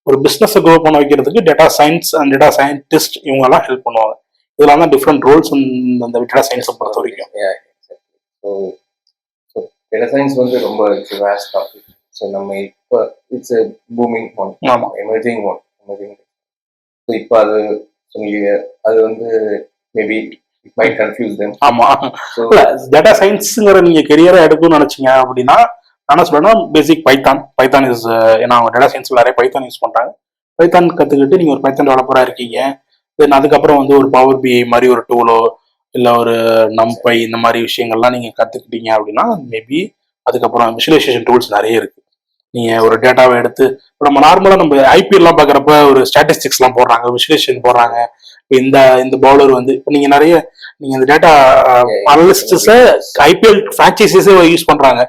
ஒரு பிசினஸை க்ரோ பண்ண வைக்கிறதுக்கு data science and data scientist இவங்க எல்லாம் ஹெல்ப் பண்ணுவாங்க. இதெல்லாம் தான் டிஃப்ரெண்ட் ரோல்ஸ் அந்த டேட்டா சயின்ஸை பொறுத்த வரைக்கும். டேட்டா சயின்ஸ் வந்து ரொம்ப வாஸ்ட் டாபிக். ஸோ நம்ம இப்போ இட்ஸ் எ பூமிங் ஒன், ஆமாம், எமர்ஜிங் ஒன். ஸோ இப்போ அது சொன்னீங்க, அது வந்து maybe it might confuse them. ஆமா, டேட்டா சயின்ஸ்ங்கிற நீங்க கெரியரா எடுக்கணும்னு நினைச்சீங்க அப்படின்னா என்ன சொல்லணும்னா, பேசிக் பைத்தான் இஸ், ஏன்னா அவங்க டேட்டா சயின்ஸ்ல நிறைய பைத்தான் யூஸ் பண்றாங்க. பைத்தான் கத்துக்கிட்டு நீங்க ஒரு பைத்தான் டெவலப்பரா இருக்கீங்க. தென் அதுக்கப்புறம் வந்து ஒரு பவர் பிஐ மாதிரி ஒரு டூலோ இல்லை ஒரு நம்பை இந்த மாதிரி விஷயங்கள்லாம் நீங்க கத்துக்கிட்டீங்க அப்படின்னா மேபி அதுக்கப்புறம் விஷுவலைசேஷன் டூல்ஸ் நிறைய இருக்கு. நீங்க ஒரு டேட்டாவை எடுத்து இப்போ நம்ம நார்மலா நம்ம ஐபிஎல் எல்லாம் பாக்குறப்ப ஒரு ஸ்டாட்டிஸ்டிக்ஸ் எல்லாம் போடுறாங்க, விஷுவலைசேஷன் போடுறாங்க. இந்த பவுலர் வந்து இப்போ நீங்க இந்த டேட்டா அனலிஸ்ட்ஸ ஐபிஎல் பிரான்ச்சைசிஸே யூஸ் பண்றாங்க.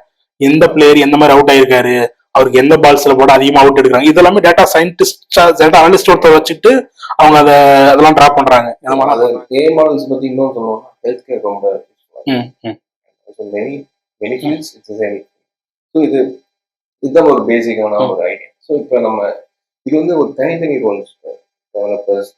எந்த பிளேயர் எந்த மாதிரி அவுட் ஆயிருக்காரு, அவருக்கு எந்த பால்ஸ்ல போட அதிகமா அவுட் எடுக்கிறாங்க, இதெல்லாமே டேட்டா சயின்டிஸ்ட் டேட்டா அனலிஸ்ட் ஒருத்தர் வச்சுட்டு அவங்க அதெல்லாம் டிரா பண்றாங்க. ஏஐ மாடல்ஸ் பத்தி இன்னும் சொல்லணும்னா ஹெல்த் கேர் ரொம்ப many fields it's same. So இதுதான் ஒரு பேசிக்கான ஒரு ஐடியா. ஸோ இப்போ நம்ம இது வந்து ஒரு தனித்தனி ரோல்ஸ், டெவலப்பர்ஸ்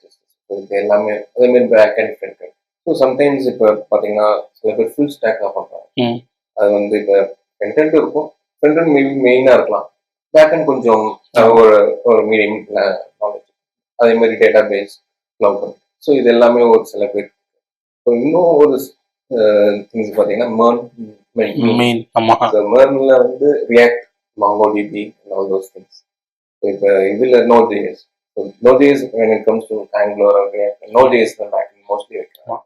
இது எல்லாமே அதே மாதிரி backend frontend. So sometimes இப்போ பார்த்தீங்கன்னா சில பேர் ஃபுல் ஸ்டாக்காக பண்ணுறாங்க. அது வந்து இப்போ ஃப்ரண்ட் அண்ட் இருக்கும், ஃப்ரண்ட் அண்ட் மெயினாக இருக்கலாம், பேக்கெண்ட் கொஞ்சம் ஒரு ஒரு மீடியம் நாலேஜ், அதே மாதிரி டேட்டா பேஸ் கிளவுட். ஸோ இது எல்லாமே ஒரு சில பேர். ஸோ இன்னும் ஒரு திங்ஸ் பார்த்தீங்கன்னா மெர்ன்ல வந்து react, MongoDB all those things. இப்போ இதில் நோட்.js, நோட்.js when it comes to Angular or React, நோட்.js தான் பேக்கெண்ட் மோஸ்ட்லி வைக்கலாம்.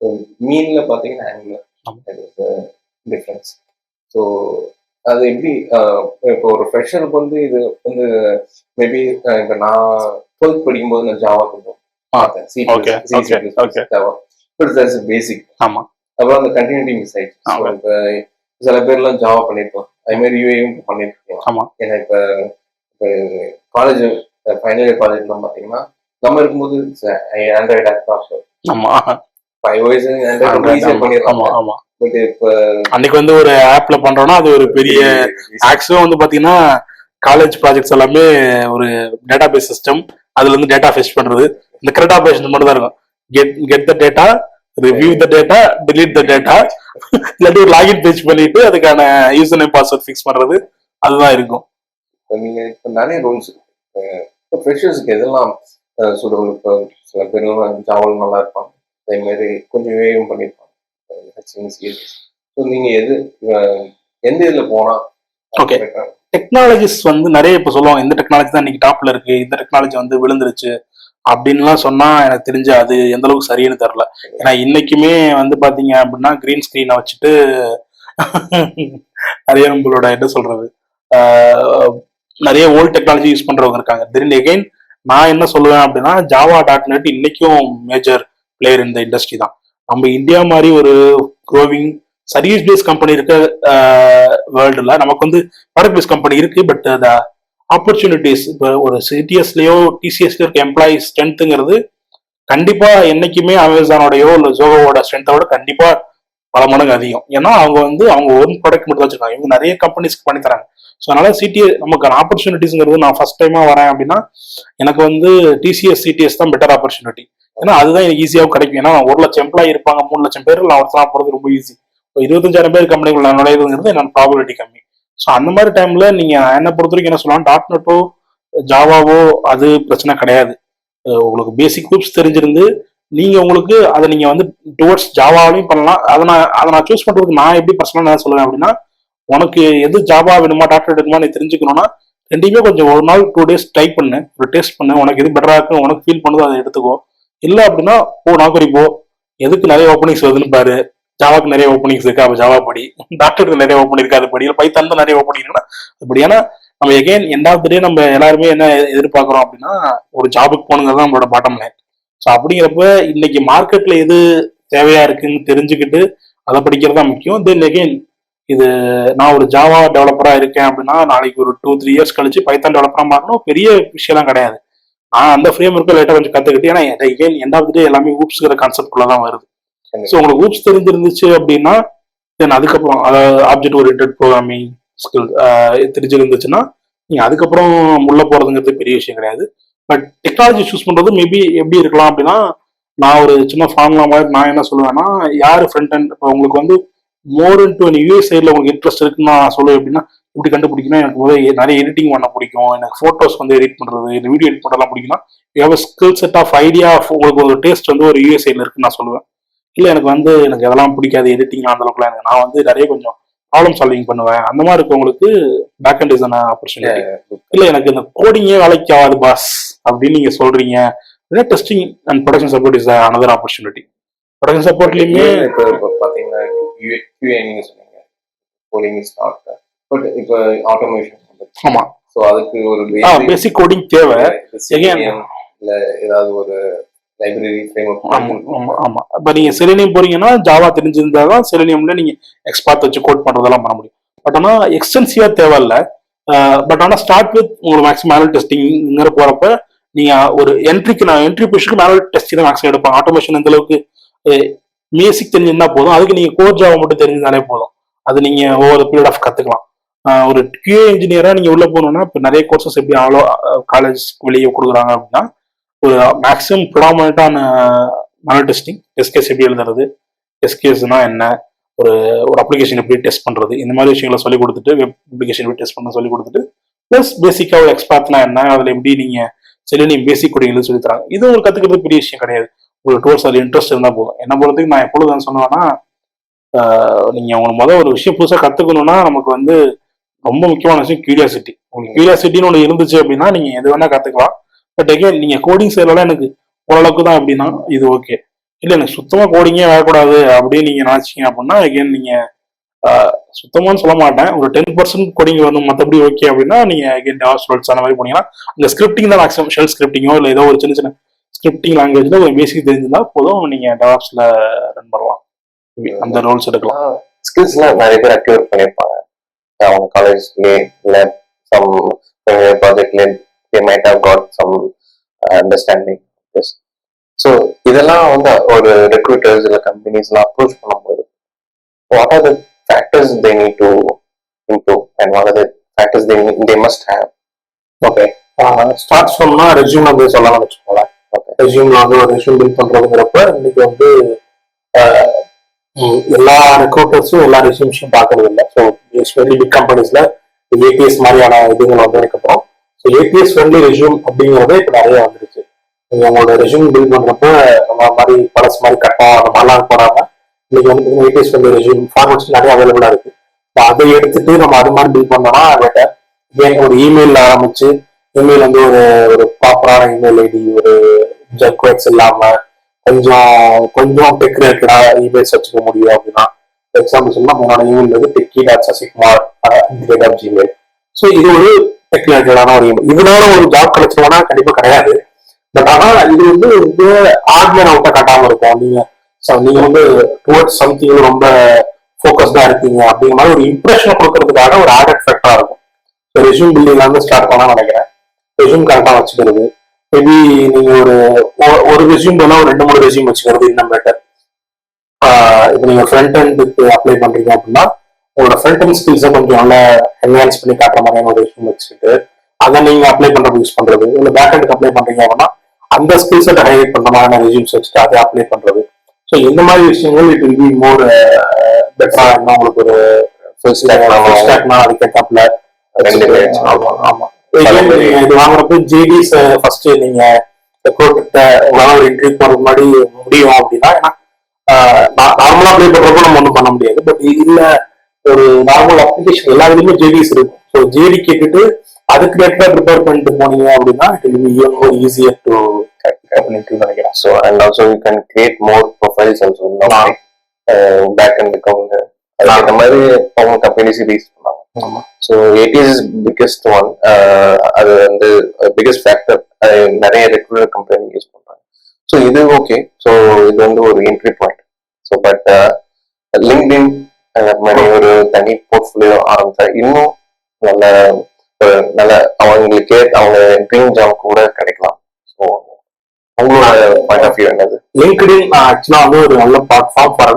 ஸோ மீன்ல பார்த்தீங்கன்னா ஆங்குலர் டிஃப்ரென்ஸ். ஸோ அது எப்படி இப்போ ஒரு ஃப்ரெஷருக்கு வந்து இது வந்து மேபி இப்போ நான் 12th படிக்கும்போது நான் ஜாவா கொஞ்சம் பார்த்தேன். ஜாவா பேசிக். ஆமாம். அப்புறம் அந்த கண்டினியூட்டி மிஸ் ஆயிடுச்சு. இப்போ சில பேர்லாம் ஜாவா பண்ணியிருக்கோம், அதே மாதிரி யூஏயும் பண்ணியிருக்கோம். ஆமாம். ஏன்னா இப்போ காலேஜ் ஃபைனல் இயர் காலேஜ்லாம் பார்த்தீங்கன்னா நம்ம இருக்கும்போது ஆண்ட்ராய்டு ஆப் தான். ஆமாம். 5 வயசு ஆண்ட்ராய்டு ஈஸியாக பண்ணிடுறாங்க. ஆமாம். பட் இப்போ அன்னைக்கு வந்து ஒரு ஆப்ல பண்றோம்னா அது ஒரு பெரிய ஆக்சுவலா வந்து பாத்தீங்கன்னா காலேஜ் ப்ராஜெக்ட்ஸ் எல்லாமே ஒரு டேட்டா பேஸ் சிஸ்டம், அதுல இருந்து டேட்டா ஃபெச் பண்றது, இந்த கரெக்ட் ஆபரேஷன் மட்டும் தான் இருக்கும். Get the data, review the data, delete the data, இல்லாட்டி ஒரு லாகின் பேஜ் பண்ணிட்டு அதுக்கான யூசர் நேம் பாஸ்வேர்ட் ஃபிக்ஸ் பண்றது, அதுதான் இருக்கும். நீங்க இப்போ நிறைய ரூல்ஸ் இப்போ ஃப்ரெஷர்ஸ்க்கு எதெல்லாம் சுடவும். இப்போ சில பேர் ஜாவல் நல்லா இருப்பாங்க, அதே மாதிரி கொஞ்சம் வேகம் பண்ணியிருப்பாங்க. ஸோ நீங்க எந்த இதுல போனா ஓகே. டெக்னாலஜிஸ் வந்து நிறைய இப்போ சொல்லுவாங்க, இந்த டெக்னாலஜி தான் இன்னைக்கு டாப்ல இருக்கு, இந்த டெக்னாலஜி வந்து விழுந்துருச்சு அப்படின்லாம் சொன்னா எனக்கு தெரிஞ்சு அது எந்த அளவுக்கு சரின்னு தெரியல. ஏன்னா இன்னைக்குமே வந்து பாத்தீங்க அப்படின்னா கிரீன் ஸ்கிரீனை வச்சுட்டு நிறைய நம்மளோட என்ன சொல்றது நிறைய ஓல்ட் டெக்னாலஜி யூஸ் பண்றவங்க இருக்காங்க. தென் எகைன் நான் என்ன சொல்லுவேன் அப்படின்னா ஜாவா.net இன்னைக்கும் மேஜர் பிளேயர் இந்த இண்டஸ்ட்ரி தான். நம்ம இந்தியா மாதிரி ஒரு க்ரோவிங் சர்வீஸ் பேஸ் கம்பெனி இருக்க வேர்ல்டுல நமக்கு வந்து ப்ராடக்ட் பேஸ் கம்பெனி இருக்கு. பட் அந்த ஆப்பர்ச்சுனிட்டிஸ் இப்போ ஒரு சிடிஎஸ்லயோ டிசிஎஸ்லயோ இருக்க எம்ப்ளாயிஸ் ஸ்ட்ரென்த்துங்கிறது கண்டிப்பா என்னைக்குமே அமேசானோடயோ இல்லை ஜோகோவோட ஸ்ட்ரென்த்தோட கண்டிப்பா பல மடங்கு அதிகம். ஏன்னா அவங்க வந்து அவங்க ஓன் ப்ராடக்ட் மட்டும் தான் வச்சிருக்காங்க, இவங்க நிறைய கம்பெனிஸ்க்கு பண்ணி தராங்க. ஸோ அதனால நமக்கு ஆப்பர்ச்சுனிட்டிஸ்ங்கிறது நான் ஃபர்ஸ்ட் டைமா வரேன் அப்படின்னா எனக்கு வந்து டிசிஎஸ் சிடிஎஸ் தான் பெட்டர் ஆப்பர்ச்சுனிட்டி. ஏன்னா அதுதான் எனக்கு ஈஸியாக கிடைக்கும். ஏன்னா 1 லட்சம் எம்ப்ளாயி இருப்பாங்க, 3 லட்சம் பேர் நான் ஒருத்தலாம் போகிறது ரொம்ப ஈஸி. 25,000 பேர் கம்பெனிக்குள்ள நுழையுதுங்கிறது என்னோட ப்ராபபிலிட்டி கம்மி. ஸோ அந்த மாதிரி டைம்ல நீங்க என்ன பொறுத்த வரைக்கும் என்ன சொல்லலாம், .netஓ ஜாவாவோ அது பிரச்சனை கிடையாது. உங்களுக்கு பேசிக் குரூப்ஸ் தெரிஞ்சிருந்து நீங்க உங்களுக்கு அதை நீங்க வந்து டுவர்ட்ஸ் ஜாவாலையும் பண்ணலாம். அதை நான் சூஸ் பண்றதுக்கு நான் எப்படி பர்சனலா என்ன சொல்லுவேன் அப்படின்னா, உனக்கு எது ஜாவா வேணுமா .net வேணுமா நீ தெரிஞ்சுக்கணும்னா ரெண்டுமே கொஞ்சம் ஒரு நாள் 2 days ட்ரை பண்ணு, ஒரு டெஸ்ட் பண்ணு, உனக்கு எது பெட்டரா இருக்கு உனக்கு ஃபீல் பண்ணுதோ அதை எடுத்துக்கோ. இல்லை அப்படின்னா நாக்குரி போ, எதுக்கு நிறைய ஓப்பனிங்ஸ் வருதுன்னு பாரு. ஜாவாக்கு நிறைய ஓப்பனிங்ஸ் இருக்கு, அப்ப ஜாவா படி. டாக்டருக்கு நிறைய ஓப்பனிங் இருக்கு, அது படி. பைத்தான் தான் நிறைய ஓப்பனிங் இருக்குன்னா அப்படி. ஏன்னா நம்ம எகைன் எண்ட் ஆஃப் த டே நம்ம எல்லாருமே என்ன எதிர்பார்க்கிறோம் அப்படின்னா ஒரு ஜாபுக்கு போகணுங்கிறது தான் நம்மளோட பாட்டம் லைன். ஸோ அப்படிங்கிறப்ப இன்னைக்கு மார்க்கெட்ல எது தேவையா இருக்குன்னு தெரிஞ்சுக்கிட்டு அதை படிக்கிறது தான் முக்கியம். தென் எகைன் இது நான் ஒரு ஜாவா டெவலப்பரா இருக்கேன் அப்படின்னா நாளைக்கு ஒரு 2-3 years கழிச்சு பைத்தான் டெவலப்பரா பார்க்கணும் பெரிய விஷயம்லாம் கிடையாது. அந்த ஃப்ரேம் ஒர்க்கை லைட்டாக கொஞ்சம் கற்றுக்கிட்டு, ஏன்னா எகைன் எண்ட் ஆஃப் த டே எல்லாமே ஊப்ஸ்ங்கிற கான்செப்ட்குள்ள தான் வருது. ஸோ உங்களுக்கு ஊப்ஸ் தெரிஞ்சிருந்துச்சு அப்படின்னா தென் அதுக்கப்புறம் அதாவது ஆப்ஜெக்ட் ஓரியன்டட் ப்ரோக்ராமிங் ஸ்கில் தெரிஞ்சிருந்துச்சுன்னா நீங்க அதுக்கப்புறம் உள்ள போறதுங்கிறது பெரிய விஷயம் கிடையாது. பட் டெக்னாலஜி சூஸ் பண்றது மேபி எப்படி இருக்கலாம் அப்படின்னா, நான் ஒரு சின்ன ஃபார்முலா மாதிரி நான் என்ன சொல்லுவேன்னா, யாரு ஃப்ரண்ட் அண்ட் இப்போ உங்களுக்கு வந்து மோர் இன்டு யூஎஸ் சைடில் உங்களுக்கு இன்ட்ரெஸ்ட் இருக்குன்னு நான் சொல்லுவேன். எப்படின்னா எப்படி கண்டுபிடிக்கணும், எனக்கு முதல்ல நிறைய எடிட்டிங் பண்ண பிடிக்கும், எனக்கு ஃபோட்டோஸ் வந்து எடிட் பண்றது, இந்த வீடியோ எடிட் பண்ணலாம் பிடிக்கும்னா you skill set of idea உங்களுக்கு ஒரு டேஸ்ட் வந்து ஒரு யூஎஸ் சைடில் இருக்குன்னு நான் சொல்லுவேன். இல்லை எனக்கு அதெல்லாம் பிடிக்காது, எடிட்டிங்லாம் அந்த அளவுக்குலாம் எனக்கு நான் வந்து நிறைய கொஞ்சம் ப்ராப்ளம் சால்விங் பண்ணுவேன், அந்த மாதிரி இருக்கவங்களுக்கு பேக் அண்ட் டிசைன் ஆப்பர்ச்சுனிட்டி. இல்லை எனக்கு இந்த கோடிங்கே வேலைக்கு ஆகாது பாஸ் அப்படின்னு நீங்க சொல்றீங்க, testing and production support is another opportunity. Production சப்போர்ட்லயுமே இப்போ பார்த்தீங்கன்னா QA நீங்க சொன்னீங்க, கோடிங் இஸ் நாட், பட் இப்போ ஆட்டோமேஷன். ஆமா. ஸோ அதுக்கு ஒரு பேசிக் கோடிங் தேவை. இல்லை ஏதாவது ஒரு லைப்ரரி ஃப்ரேம்வொர்க். ஆமா. இப்போ நீங்க செலினியம் போறீங்கன்னா ஜாவா தெரிஞ்சிருந்தா தான் செலினியம்ல நீங்க எக்ஸ்பார்ட் வச்சு கோட் பண்றதெல்லாம் பண்ண முடியும். பட் ஆனா எக்ஸ்டென்சிவா தேவையில்ல. பட் ஆனா ஸ்டார்ட் வித் உங்களுக்கு மேக்ஸிமம் மேனுவல் டெஸ்டிங்கிற போறப்ப நீங்க ஒரு என்ட்ரி பொசிஷனுக்கு மேனுவல் டெஸ்டிங் தான் மேக்ஸிமம் எடுப்பாங்க. ஆட்டோமேஷன் இந்த அளவுக்கு பேசிக் தெரிஞ்சிருந்தா போதும், அதுக்கு நீங்க கோர் ஜாவா மட்டும் தெரிஞ்சிருந்தாலே போதும், அது நீங்க ஓவர் பீரியட் ஆஃப் கத்துக்கலாம். ஒரு QA இன்ஜினியரா நீங்க உள்ள போகணும்னா இப்போ நிறைய கோர்சஸ் எப்படி காலேஜ் வெளியே கொடுக்குறாங்க அப்படின்னா ஒரு மேக்ஸிமம் ப்ரிடாமினண்டான மேனுவல் டெஸ்டிங், டெஸ்ட் கேஸ் எப்படி எழுதுறது, டெஸ்ட் கேஸ்னா என்ன, ஒரு அப்ளிகேஷன் எப்படி டெஸ்ட் பண்றது, இந்த மாதிரி விஷயங்களை சொல்லி கொடுத்துட்டு வெப் அப்ளிகேஷன் எப்படி டெஸ்ட் பண்ண சொல்லி கொடுத்துட்டு ப்ளஸ் பேசிக்கா ஒரு எக்ஸ்பர்ட்னா என்ன, அதுல எப்படி நீங்க செலினியம் பேசிக் கோடிங் சொல்லி தராங்க. இது உங்களுக்கு கத்துக்கிறது பெரிய விஷயம் கிடையாது. உங்களுக்கு டோர்ஸ் அதுல இன்ட்ரெஸ்ட் இருந்தா போதும். என்ன பொறுத்தவரைக்கும் நான் எப்பொழுது சொன்னேன்னா, நீங்க உங்களுக்கு ஒரு விஷயம் புதுசா கத்துக்கணும்னா நமக்கு வந்து ரொம்ப முக்கியமான விஷயம் கியூரியாசிட்டி. உங்களுக்கு கியூரியாசிட்டின்னு ஒன்று இருந்துச்சு அப்படின்னா நீங்க எது வேணா கத்துக்கலாம். பட் எகைன் நீங்க கோடிங் செய்யலாம் எனக்கு ஓரளவுக்கு தான் அப்படின்னா இது ஓகே. இல்ல எனக்கு சுத்தமா கோடிங்கே வரக்கூடாது அப்படின்னு நீங்க நினைச்சீங்க அப்படின்னா எகைன் நீங்க சுத்தமானு சொல்ல மாட்டேன், ஒரு 10% கோடிங் வரணும், மற்றபடி ஓகே அப்படின்னா நீங்க எகைன் டெவாப்ஸ் ரோல்ஸ் அந்த மாதிரி போனீங்கன்னா அந்த ஸ்கிரிப்டிங் தான் மேக்ஸிமம். ஷெல் ஸ்கிரிப்டிங்கோ இல்லை ஏதோ ஒரு சின்ன சின்ன ஸ்கிரிப்டிங் லாங்குவேஜ்ல ஒரு பேசிக் தெரிஞ்சிருந்தா போதும், நீங்க டெவாப்ஸ்ல ரன் பண்ணலாம், அந்த ரோல்ஸ் எடுக்கலாம். ஸ்கில்ஸ்லாம் நிறைய பேர் அக்யூர் பண்ணியிருப்பாங்க அவங்க காலேஜ்லேயே, இல்லை சம் ப்ராஜெக்ட்லேயே they might have got some understanding. Yes. So இதெல்லாம் வந்து ஒரு ரெக்ரூட்டர்ஸ் இல்லை கம்பெனிஸ்லாம் அப்ரோச் பண்ணும்போது what are the factors they need to improve and what are the factors they must have? Okay, start பண்ணா ரெஸ்யூம் வந்து சொல்லலாம்னு வச்சுக்கோங்களேன். ரெஸ்யூம்ல வந்து ஒரு ரெஸ்யூம் பில்ட் பண்றதுங்கிறப்ப இன்னைக்கு வந்து எல்லா ரெக்ரூட்டர்ஸும் எல்லா ரெஸ்யூம்ஸும் பார்க்கறது இல்லை. ஸோ எஸ்பெஷலி பிக் கம்பெனிஸ்ல ஏபிஎஸ் மாதிரியான இதுகள் வந்ததுக்கப்புறம் ஸோ ஏபிஎஸ் ஃப்ரெண்ட்லி ரெஸ்யூம் அப்படிங்கிறதே இப்போ நிறைய வந்துருச்சு. நீங்கள் உங்களோட ரெஸ்யூம் பில்ட் பண்றப்ப நம்ம மாதிரி பழசு மாதிரி கட்டம் அந்த மாதிரிலாம் போடாம இன்னைக்கு வந்து ஏபிஎஸ் ஃப்ரெண்ட்லி ரெஸ்யூம் ஃபார்மட்ஸ் நிறைய அவைலபிளா இருக்கு. அதை எடுத்துட்டு நம்ம அது மாதிரி பில்ட் பண்ணோம்னா பெட்டர். ஒரு இமெயில் ஆரம்பிச்சு இமெயில் வந்து ஒரு ப்ராப்பரான இமெயில் ஐடி, ஒரு ஜக்வெட்ஸ் இல்லாம கொஞ்சம் டெக் ரிலேட்டடா இமெயில்ஸ் வச்சுக்க முடியும் அப்படின்னா, எக்ஸாம்பிள் சொல்லலாம் உங்களோட இமெயில் வந்து techie.sasikumar@gmail. ஸோ இது ஒரு டெக் ரிலேட்டடான ஒரு இமெயில். இதனால ஒரு ஜாப் கிடைச்சோம்னா கண்டிப்பா கிடையாது. பட் ஆனா இது வந்து ஆர்ட்மேன் அவுட்டா காட்டாம இருக்கும். நீங்க வந்து டுவர்ட்ஸ் சம்திங் ரொம்ப ஃபோக்கஸ்டா இருக்கீங்க அப்படிங்கிற மாதிரி ஒரு இம்ப்ரெஷனை கொடுக்கறதுக்காக ஒரு ஆடட் ஃபேக்டரா இருக்கும். ரெஸ்யூம் பில்டிங்ல இருந்து ஸ்டார்ட் பண்ணலாம் நினைக்கிறேன். ரெஸ்யூம் கரெக்டா வச்சுக்கிறது, மேபி நீங்க ஒரு ரெஸ்யூம் போனா ஒரு 2-3 ரெஸ்யூம் வச்சுக்கிறது இன்னும் பெட்டர். இப்போ நீங்க ஃப்ரண்ட் எண்டுக்கு அப்ளை பண்றீங்க அப்படின்னா உங்களோட ஃப்ரண்ட் எண்ட் ஸ்கில்ஸை கொஞ்சம் நல்லா என்ஹான்ஸ் பண்ணி காட்டுற மாதிரியான ஒரு ரெஸ்யூம் வச்சுக்கிட்டு அதை நீங்க அப்ளை பண்றது யூஸ் பண்றது. இல்லை பேக் எண்டுக்கு அப்ளை பண்றீங்க அப்படின்னா அந்த ஸ்கில்ஸை ஹைலைட் பண்ற மாதிரியான ரெஸ்யூம்ஸ் வச்சுட்டு அதை அப்ளை பண்றது. ஸோ இந்த மாதிரி விஷயங்கள் இட் வில் பி மோர் பெட்டரா இருந்தால் உங்களுக்கு ஒரு அதுக்கேற்றாப்புல. ஆமா, இது வாங்குறப்ப ஜிடிஸ் ஃபர்ஸ்ட் நீங்க உங்களால ஒரு இன்டர்வியூ போறது முன்னாடி முடியும் அப்படின்னா, ஏன்னா நார்மலா அப்ளை பண்றப்போ நம்ம ஒன்றும் பண்ண முடியாது. பட் இல்ல ஒரு நார்மல் அப்ளிகேஷன் எல்லா இதுலயுமே ஜேடிஸ் இருக்கும். ஸோ ஜேடி கேட்டுட்டு அதுக்கு ரிலேட்டடா ப்ரிப்பேர் பண்ணிட்டு போனீங்க அப்படின்னா it will be more easier to நினைக்கிறேன். So and also you can create more profiles also back எண்டுக்கு அவங்க அந்த மாதிரி அவங்க கம்பெனிஸ் ரீச் பண்ணாங்க. ஸோ ஏடிஎஸ் பிக்கெஸ்ட் ஒன், அது வந்து பிக்கெஸ்ட் ஃபேக்டர் நிறைய ரெகுலர் கம்பெனி யூஸ் பண்றாங்க. ஸோ இது ஓகே. ஸோ இது வந்து ஒரு entry point. So but LinkedIn மாதிரி ஒரு தனி போர்ட்ஃபோலியோ ஆரம்பிச்சா இன்னும் நல்ல அவங்களுக்கு அவங்க ட்ரீம் ஜாப் கூட கிடைக்கலாம். ஸோ உங்களோட பாயிண்ட் ஆஃப் வியூ என்னது? லிங்க்டின் ஆக்சுவலா வந்து ஒரு நல்ல platform for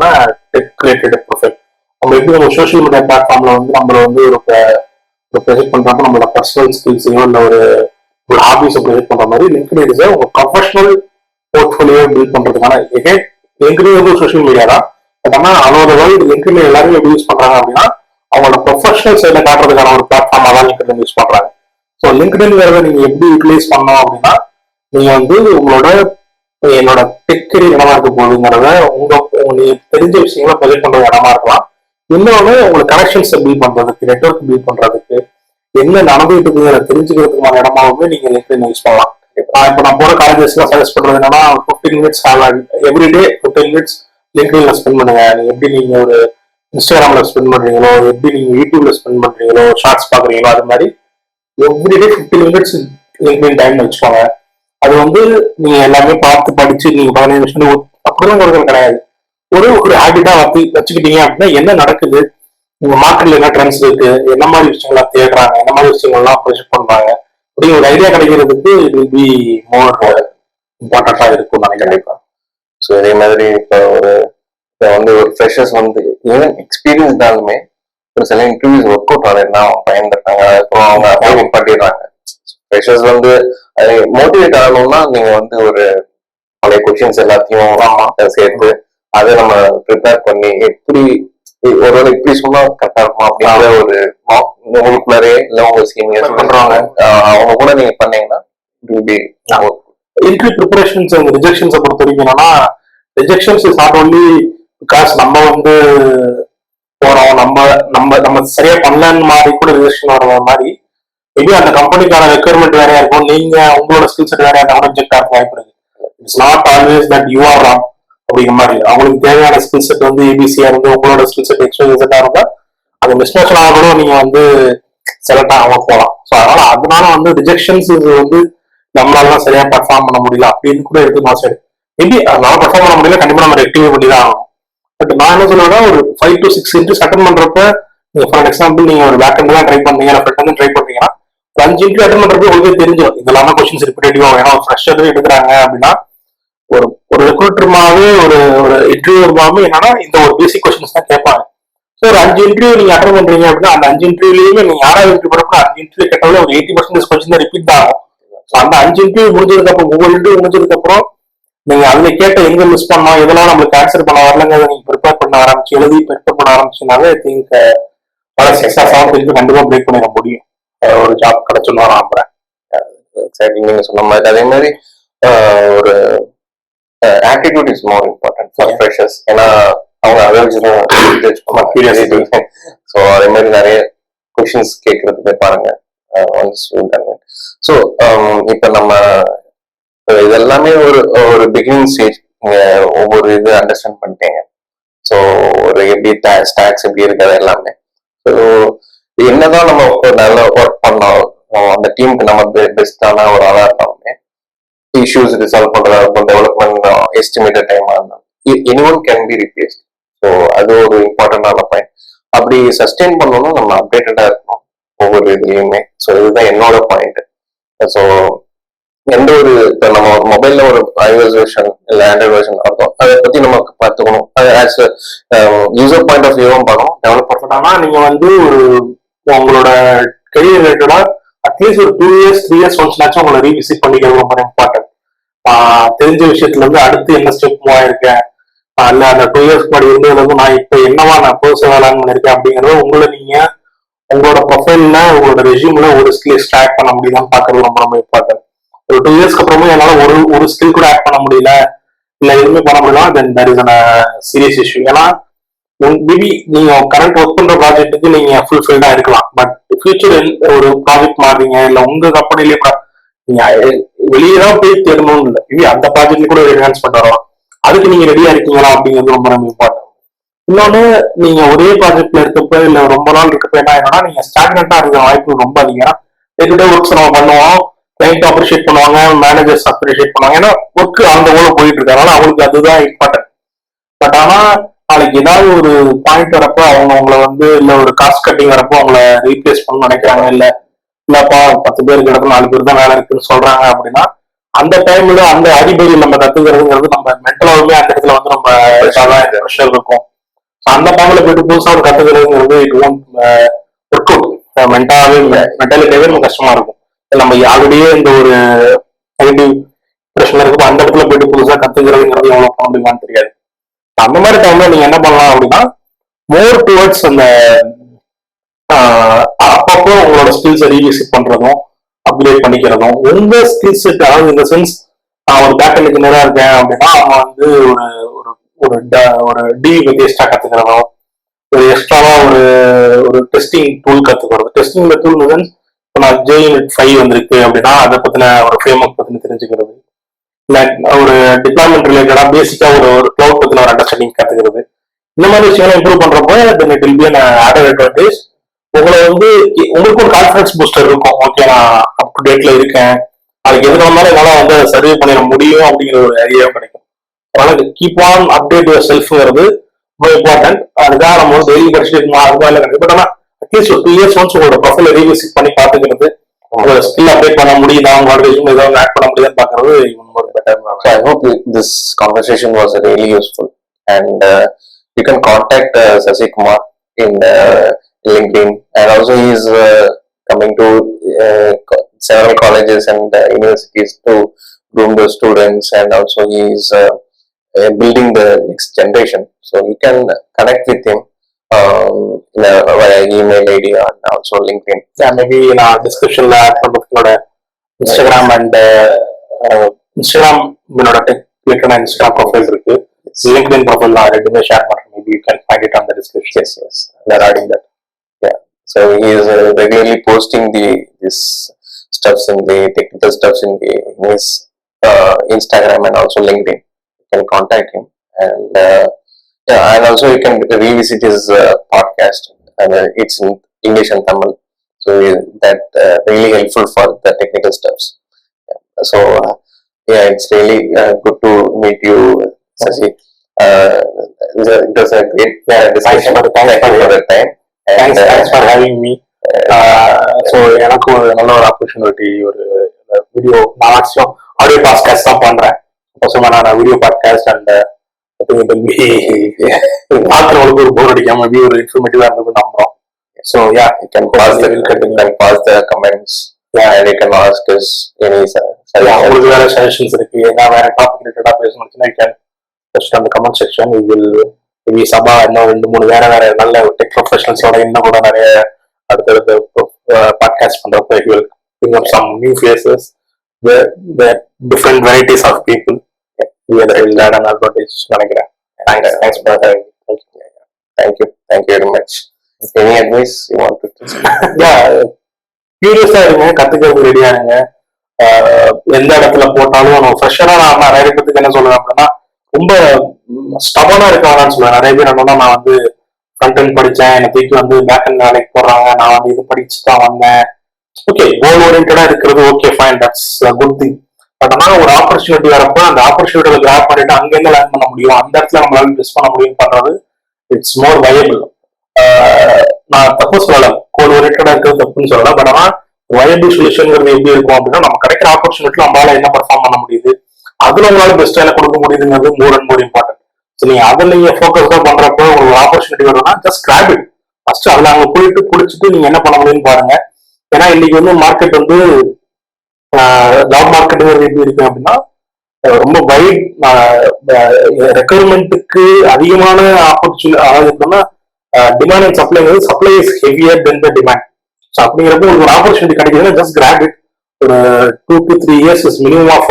tech related profile. நம்ம எப்படி நம்ம சோஷியல் மீடியா பிளாட்ஃபார்ம்ல வந்து நம்மள வந்து ஒரு ப்ரொஜெக்ட் பண்றப்ப நம்மளோட பர்சனல் ஸ்கில்ஸையும் இல்லை ஒரு ஹாபிஸை ப்ரொஜெக்ட் பண்ற மாதிரி லிங்க்டின் இஸ் உங்க ப்ரொஃபஷனல் போர்ட்ஃபோலியோ பில்ட் பண்றதுக்கான லிங்க்டின் வந்து சோஷியல் மீடியா தான். பட் ஆனால் அவனோட வேர்ல்டு லிங்க்டின் எல்லாருமே எப்படி யூஸ் பண்றாங்க அப்படின்னா அவங்களோட ப்ரொஃபஷனல் சைட்ல காட்டுறதுக்கான ஒரு பிளாட்ஃபார்மா தான் லிங்க்டின் யூஸ் பண்றாங்க. ஸோ லிங்க்டின்ங்கிறத நீங்க எப்படி யூட்டிலைஸ் பண்ணோம் அப்படின்னா நீங்க வந்து உங்களோட என்னோட டெக் இடமா இருக்க போகுதுங்கிறத உங்களுக்கு தெரிஞ்ச விஷயங்களை ப்ரொஜெக்ட் பண்ற இடமா இருக்கலாம். இன்னொன்னு உங்களுக்கு கனெக்ஷன்ஸை பில்ட் பண்றதுக்கு, நெட்வொர்க் பில்ட் பண்றதுக்கு, என்ன நடந்துட்டு இருக்குங்கிற தெரிஞ்சுக்கிறதுக்கான இடமாவே நீங்க லிங்க்டின் யூஸ் பண்ணலாம். இப்போ நான் போற காலேஜஸ்லாம் சஜஸ்ட் பண்றது என்னன்னா 15 minutes எவ்ரிடே 15 minutes லிங்க்டின்ல ஸ்பெண்ட் பண்ணுங்க. எப்படி நீங்க ஒரு இன்ஸ்டாகிராம்ல ஸ்பெண்ட் பண்றீங்களோ, எப்படி நீங்க யூடியூப்ல ஸ்பெண்ட் பண்றீங்களோ, ஷார்ட்ஸ் பாக்குறீங்களோ, அது மாதிரி எவ்ரிடே 15 minutes லிங்க்டின் டைம் வச்சுக்கோங்க. அது வந்து நீங்க எல்லாமே பார்த்து படிச்சு நீங்க 15 நிமிஷம் அப்படிலாம் கிடையாது. ஒரு ஹேபிட்டா வச்சுக்கிட்டீங்க அப்படின்னா என்ன நடக்குது, உங்க மார்க்கெட்ல என்ன ட்ரெண்ட்ஸ் இருக்கு, என்ன மாதிரி விஷயங்கள்லாம் தேடுறாங்க, என்ன மாதிரி விஷயங்கள்லாம் ப்ரொஜெக்ட் பண்றாங்க அப்படிங்கிற ஒரு ஐடியா கிடைக்கிறதுக்கு இட் வில் பி மோர் இம்பார்ட்டண்டா இருக்கும் நினைக்கிறேன். ஸோ இதே மாதிரி இப்போ வந்து ஒரு ஃப்ரெஷர்ஸ் வந்து ஈவன் எக்ஸ்பீரியன்ஸ்டாலுமே ஒரு சில இன்டர்வியூஸ் ஒர்க் அவுட் ஆகுதுன்னா பயன்படுத்தாங்க, அப்புறம் அவங்க அப்பாயின்மெண்ட் பண்ணிடுறாங்க. ஃப்ரெஷர்ஸ் வந்து மோட்டிவேட் ஆகணும்னா நீங்க வந்து ஒரு பழைய கொஸ்டின்ஸ் எல்லாத்தையும் சேர்த்து அதை நம்ம ப்ரிப்பேர் பண்ணி எப்படி ஒருவேளை இப்படி சொன்னா கரெக்டா இருக்குமா அப்படிங்கிற ஒரு உங்களுக்குள்ளாரே இல்ல உங்க சீனியர்ஸ் பண்றாங்க, அவங்க கூட நீங்க பண்ணீங்கன்னா இன்டர்வியூ ப்ரிப்பரேஷன்ஸ் அண்ட் ரிஜெக்ஷன்ஸை பொறுத்த வரைக்கும் என்னன்னா, rejections is not only because நம்ம வந்து போறோம், நம்ம நம்ம நம்ம சரியா பண்ணலன்னு மாதிரி கூட ரிஜெக்ஷன் வர மாதிரி, மேபி அந்த கம்பெனிக்கான ரெக்யர்மெண்ட் வேறையா இருக்கும், நீங்க உங்களோட ஸ்கில் செட் வேறையா இருந்தாலும் ரிஜெக்ட் ஆக வாய்ப்பு இருக்கு. It's not always that you are wrong அப்படிங்கிற மாதிரி. அவங்களுக்கு தேவையான ஸ்கில் செட் வந்து ஏபிசியா இருந்து உங்களோட ஸ்கில் செட் எக்ஸ்பீரியன்ஸா இருந்தா அந்த மிஸ்மேட்ச் ஆக கூட நீங்க வந்து செலக்ட் ஆகாம போகலாம். ஸோ அதனால வந்து ரிஜெக்ஷன்ஸ் வந்து நம்மளால சரியா பர்ஃபார்ம் பண்ண முடியல அப்படின்னு கூட எடுத்துக்கலாம். சரி, மேபி அதனால பர்ஃபார்ம் பண்ண முடியல, கண்டிப்பா நம்ம ரெக்டிஃபை பண்ணி தான் ஆகணும். பட் நான் என்ன சொல்லுவேன்னா, ஒரு 5 to 6 இன்ட்ரிஸ் அட்டன் பண்றப்ப, ஃபார் எக்ஸாம்பிள் நீங்க ஒரு பேக் எண்ட் தான் ட்ரை பண்ணீங்க, ஃப்ரண்ட் எண்ட் ட்ரை பண்றீங்கன்னா, ஒரு 5 இன்ட்ரி அட்டன் பண்றப்ப உங்களுக்கு தெரிஞ்சிடும் இதெல்லாம் கொஸ்டின்ஸ் ரிப்பீட்டடிவா ஏன்னா ஃப்ரெஷர் எடுக்கிறாங்க அப்படின்னா, ஒரு ஒரு ரெக்ரூட்டர்மாவே ஒரு ஒரு இன்டர்வியூமாவே என்னன்னா இந்த ஒரு பேசிக் கொஸ்டின்ஸ் தான் கேட்பாங்க. ஸோ ஒரு 5 இன்டர்வியூ நீங்க அட்டன் பண்றீங்க அப்படின்னா, அந்த 5 இன்டர்வியூலயுமே நீங்க 6வது இன்டர்வியூ போறப்ப 5 இன்டர்வியூ கேட்டாலும் ஒரு 80% கொஸ்டின் தான் ரிப்பீட் தான் ஆகும். அந்த 5 இன்டர்வியூ முடிஞ்சதுக்கு அப்புறம், ஒவ்வொரு இன்டர்வியூ முடிஞ்சதுக்கு அப்புறம் நீங்க அதுல கேட்ட எங்க மிஸ் பண்ணோம், இதெல்லாம் நம்மளுக்கு ஆன்சர் பண்ண வரலங்கிறத நீங்க ப்ரிப்பேர் பண்ண ஆரம்பிச்சு, எழுதி ப்ரிப்பேர் பண்ண ஆரம்பிச்சுனாலே ஐ திங்க் பல சக்ஸஸ் ஆகிறதுக்கு கண்டிப்பா பிரேக் பண்ணிட முடியும். ஒரு ஜாப் கிடைச்சுன்னு நான் நம்புறேன். எக்ஸாக்ட்லி நீங்க சொன்ன மாதிரி. அதே மாதிரி ஒரு attitude is more important for freshers. ஏன்னா அவங்க அதை ஸோ அதே மாதிரி நிறைய கொஷின்ஸ் கேட்கறதுக்கு பாருங்க. ஸோ இப்போ நம்ம இதெல்லாமே ஒரு ஒரு பிகினிங் ஸ்டேஜ். ஒவ்வொரு இது அண்டர்ஸ்டாண்ட் பண்ணிட்டீங்க. ஸோ ஒரு எப்படி ஸ்டாக்ஸ் எப்படி இருக்கிறது எல்லாமே. ஸோ என்னதான் நம்ம ஒரு நல்ல ஒர்க் பண்ணோம், அந்த டீமுக்கு நம்ம பெஸ்டான ஒரு ஆளா இருந்தாலுமே இஷ்யூஸ் ரிசால்வ் பண்றதா இருக்கும், டெவலப்மெண்ட் எஸ்டிமேட்டட் டைமா இருந்தாலும் anyone can be replaced. So அது ஒரு இம்பார்ட்டன்டான பாயிண்ட். அப்படி சஸ்டெயின் பண்ணணும்னா நம்ம அப்டேட்டடா இருக்கணும் ஒவ்வொரு இதுலயுமே. ஸோ இதுதான் என்னோட பாயிண்ட். ஸோ எந்த ஒரு இப்போ நம்ம மொபைல்ல ஒரு iOS வெர்ஷன் இல்லை ஆண்ட்ராய்ட் வெர்ஷன் இருக்கும், அதை பத்தி நம்ம பார்த்துக்கணும். அது ஆஸ் யூசர் பாயிண்ட் ஆஃப் வியூவும் பார்க்கணும், டெவலப்பர். ஆனால் நீங்க வந்து ஒரு உங்களோட கெரியர் ரிலேட்டடா அட்லீஸ்ட் ஒரு 2 years 3 years ஒன்ஸ்னாச்சும் உங்களை ரீவிசிட் பண்ணிக்கிறது ரொம்ப இம்பார்ட்டன்ட். தெரிஞ்ச விஷயத்துல இருந்து அடுத்து என்ன ஸ்டெப் மூவ் ஆயிருக்கேன், இல்ல அந்த 2 years முன்னாடி இருந்ததுல இருந்து நான் இப்ப என்னவா நான் பர்சனல் வேளாண் பண்ணிருக்கேன் அப்படிங்கறத உங்களை நீங்க உங்களோட ப்ரொஃபைல்ல உங்களோட ரெஸ்யூம்ல ஒரு ஸ்கில் ஸ்டார்ட் பண்ண முடியுதான்னு பாக்குறது ரொம்ப ரொம்ப இம்பார்ட்டன்ட். ஒரு 2 yearsக்கு அப்புறமே என்னால ஒரு ஸ்கில் கூட ஆட் பண்ண முடியல, இல்ல எதுவுமே பண்ண முடியல, தென் தட் இஸ் சீரியஸ் இஷ்யூ. ஏன்னா மேபி நீங்க கரண்ட் ஒர்க் பண்ற ப்ராஜெக்ட்டுக்கு நீங்க ஃபுல்ஃபில்டா இருக்கலாம், பட் ஃபியூச்சர் ஒரு ப்ராஜெக்ட் மாறுறீங்க, இல்ல உங்க கம்பெனிலேயே நீங்க வெளியே தான் போய் தேடணும்னு இல்லை, இது அந்த ப்ராஜெக்ட்ல கூட என்ஹான்ஸ்மெண்ட் வரலாம். அதுக்கு நீங்க ரெடியா இருக்கீங்களா அப்படிங்கிறது ரொம்ப ரொம்ப இம்பார்ட்டன்ட். இன்னொன்னு, நீங்க ஒரே ப்ராஜெக்ட்ல இருக்கப்ப இல்ல ரொம்ப நாள் இருக்கப்ப என்ன ஆயிடும்னா நீங்க ஸ்டாக்னண்டா இருக்கிற வாய்ப்பு ரொம்ப அதிகம். டே ஒர்க்ஸ் நம்ம பண்ணுவோம், கிளைண்ட் அப்ரிஷியேட் பண்ணுவாங்க, மேனேஜர்ஸ் அப்ரிஷியேட் பண்ணுவாங்க, ஏன்னா ஒர்க் அந்த போல போயிட்டு இருக்கு, அதனால அவங்களுக்கு அதுதான் இம்பார்ட்டன்ட். பட் ஆனா நாளைக்கு ஏதாவது ஒரு பாயிண்ட் வரப்போ அவங்க உங்களை வந்து இல்ல ஒரு காஸ்ட் கட்டிங் வரப்போ அவங்கள ரீப்ளேஸ் பண்ண நினைக்கிறாங்க, இல்லப்பா 10 பேருக்கு இடத்துல 4 பேர் தான் வேலை இருக்குன்னு சொல்றாங்க அப்படின்னா, அந்த டைம்ல அந்த அடிப்படை நம்ம கத்துக்கிறதுங்கிறது நம்ம மென்டலாவே அந்த இடத்துல வந்து நம்ம ப்ரெஷர் இருக்கும். அந்த டைம்ல போயிட்டு புதுசா ஒரு கத்துக்கிறதுங்கிறது இட் ஒன்ட் ஒர்க் அவுட். மென்டாலிட்டியாவே ரொம்ப கஷ்டமா இருக்கும். நம்ம ஆல்ரெடியே இந்த ஒரு நெகட்டிவ் பிரச்சனை இருக்கும், அந்த இடத்துல போயிட்டு புதுசா கத்துக்கிறதுங்கிறது எவ்வளவு பண்ண முடியுமான்னு தெரியாது. அந்த மாதிரி டைம்ல நீங்க என்ன பண்ணலாம் அப்படின்னா, மோர் டுவர்ட்ஸ் அந்த அப்பப்போ உங்களோட ஸ்கில்ஸை ரீவிசிட் பண்றதும் அப்கிரேட் பண்ணிக்கிறதும், உங்க ஸ்கில் செட், அதாவது இந்த சென்ஸ் ஒரு பேக் எண்ட் இன்ஜினியரா இருக்கேன் அப்படின்னா அவங்க வந்து ஒரு ஒரு டி பத்தி எக்ஸ்ட்ரா கத்துக்கிறதும், ஒரு எக்ஸ்ட்ராவா ஒரு டெஸ்டிங் டூல் கத்துக்கிறது. டெஸ்டிங் டூல் மீன்ஸ் இப்போ நான் JUnit 5 வந்திருக்கு அப்படின்னா அதை பத்தின ஒரு ஃப்ரேம் ஒர்க் பத்தின தெரிஞ்சுக்கிறது, இல்லை ஒரு டிப்ளாய்மெண்ட் ரிலேட்டடா பேசிக்கா ஒரு கிளவுட் பத்தின ஒரு அண்டர்ஸ்டாண்டிங் கத்துக்கிறது. இந்த மாதிரி விஷயங்களை இம்ப்ரூவ் பண்றப்போ then it will B an added advantage. உங்களை வந்து உங்களுக்கு ஒரு கான்ஃபிடன்ஸ் பூஸ்டர் இருக்கும், ஓகே நான் அப் டு டேட்ல இருக்கேன், அதுக்கு எது வந்தாலும் என்னால வந்து அதை சர்வே பண்ணிட முடியும் அப்படிங்கிற ஒரு ஐடியாவும் கிடைக்கும். அதனால கீப் ஆன் அப்டேட் யுவர் செல்ஃப்ங்கிறது ரொம்ப இம்பார்ட்டன்ட். அதுக்காக நம்ம வந்து டெய்லி படிச்சுட்டு இருக்கணும் அதுதான் இல்லை கிடைக்கும். பட் ஆனால் அட்லீஸ்ட் ஒரு 2 years ஒன்ஸ் உங்களோட ப்ரொஃபைல ரீவிசிட் பண்ணி பார்த்துக்கிறது, உங்களோட ஸ்கில் அப்டேட் பண்ண முடியுதா, உங்களோட ரெஸ்யூம் ஏதாவது ஆட் பண்ண முடியுதான்னு பார்க்கறது இன்னொரு better. So I hope this conversation was really useful, and you can contact Sasi Kumar in LinkedIn, and also he is coming to several colleges and universities to groom the students, and also he is building the next generation. So you can connect with him. via email ID and also LinkedIn. Yeah, maybe நான் டிஸ்கிரிப்ஷன்ல add பண்றதுனோட Instagram and Instagram என்னோட tech related Instagram profile இருக்கு. LinkedIn profile நான் ரெண்டுமே share பண்றேன். Maybe you can find it on the description. Yes. Regarding that. Yeah. So he is regularly posting this stuffs in the technical stuffs in his Instagram and also LinkedIn. You can contact him, and and also you can revisit his podcast, and it's in English and Tamil. So that really helpful for the technical stuffs. Yeah. So it's really good to meet you, Sasi. It was a great discussion. Thank you for the time. Thanks for having me. So எனக்கு ஒரு நல்ல ஒரு opportunity, ஒரு video நான் maximum audio podcast தான் பண்றேன். சும்மா நான் வீடியோ பாட்காஸ்ட் அண்ட் பார்க்குறவங்களுக்கு ஒரு போர் அடிக்காம மேபி ஒரு இன்ஃபர்மேட்டிவா இருந்து நம்புறோம். So yeah, you can pass the comments. Yeah, and you can ask us any உங்களுக்கு வேற சஜஷன்ஸ் இருக்கு, நான் வேற டாபிக் ரிலேட்டடா பேசணும்னா you can just on the comment section. We will maybe சபா இன்னும் 2-3 வேற நல்ல டெக் ப்ரொஃபஷனல்ஸோட இன்னும் கூட நிறைய அடுத்தடுத்த பாட்காஸ்ட் பண்றப்ப you will bring up some new faces, the different varieties of people. We are glad and advantage நினைக்கிறேன். Thanks for having me. Thank you very much. Any advice you want to say? Yeah, curious-ஆ இருங்க, கத்துக்கிறது ரெடியா இருங்க. எந்த இடத்துல போட்டாலும் நம்ம ஃப்ரெஷரா நான் நிறைய பேருக்கு என்ன சொல்லுவேன் அப்படின்னா, ரொம்ப ஸ்டபனா இருக்காங்கன்னு சொல்லுவேன். நிறைய பேர் என்னன்னா, நான் வந்து ஃப்ரண்ட் எண்ட் படிச்சேன், என்னை தூக்கி வந்து பேக் எண்ட் வேலைக்கு போடுறாங்க, நான் வந்து இது படிச்சு தான் வந்தேன். ஓகே, கோல் ஓரியன்டா இருக்கிறது okay fine, that's good thing. But ஆனால் ஒரு ஆப்பர்ச்சுனிட்டி வரப்போ அந்த ஆப்பர்ச்சுனிட்டியில கிராப் பண்ணிட்டு அங்கேருந்து லேர்ன் பண்ண முடியும், அந்த இடத்துல நம்மளால மிஸ் பண்ண முடியும் பண்றது இட்ஸ் மோர் வயபிள். நான் தப்பு சொல்லலை, கோல் ஓரியன்டா இருக்கிறது தப்புன்னு சொல்லலை. பட் ஆனால் வயபிள் சொல்யூஷன்ங்கிறது எப்படி இருக்கும் அப்படின்னா, நம்ம கிடைக்கிற ஆப்பர்ச்சுனிட்டில நம்மளால என்ன பெர்ஃபார்ம் பண்ண முடியுது, அதுல உங்களால பெஸ்ட் என்ன கொடுக்க முடியுதுங்கிறது more and more important. So நீங்க அதில் நீங்க ஃபோக்கஸ்டா பண்றப்போ உங்களுக்கு ஆப்பர்ச்சுனிட்டி வரும்னா ஜஸ்ட் கிராப் இட். ஃபர்ஸ்ட் அதுல அங்க போயிட்டு குடிச்சிட்டு நீங்க என்ன பண்ண முடியும்னு பாருங்க. ஏன்னா இன்னைக்கு வந்து மார்க்கெட் வந்து ஜாப் மார்க்கெட்டுங்கிறது எப்படி இருக்கு அப்படின்னா, ரொம்ப வைட் ரெக்குயர்மெண்ட்டுக்கு அதிகமான ஆப்பர்ச்சுனிட்டி, அதாவது எப்படின்னா டிமாண்ட் அண்ட் சப்ளைங்கிறது supply is heavier than the demand. So அப்படிங்கிறப்போ உங்களுக்கு ஒரு ஆப்பர்ச்சுனிட்டி கிடைக்குதுன்னா ஜஸ்ட் கிராப் இட். ஒரு 2 to 3 years is minimum of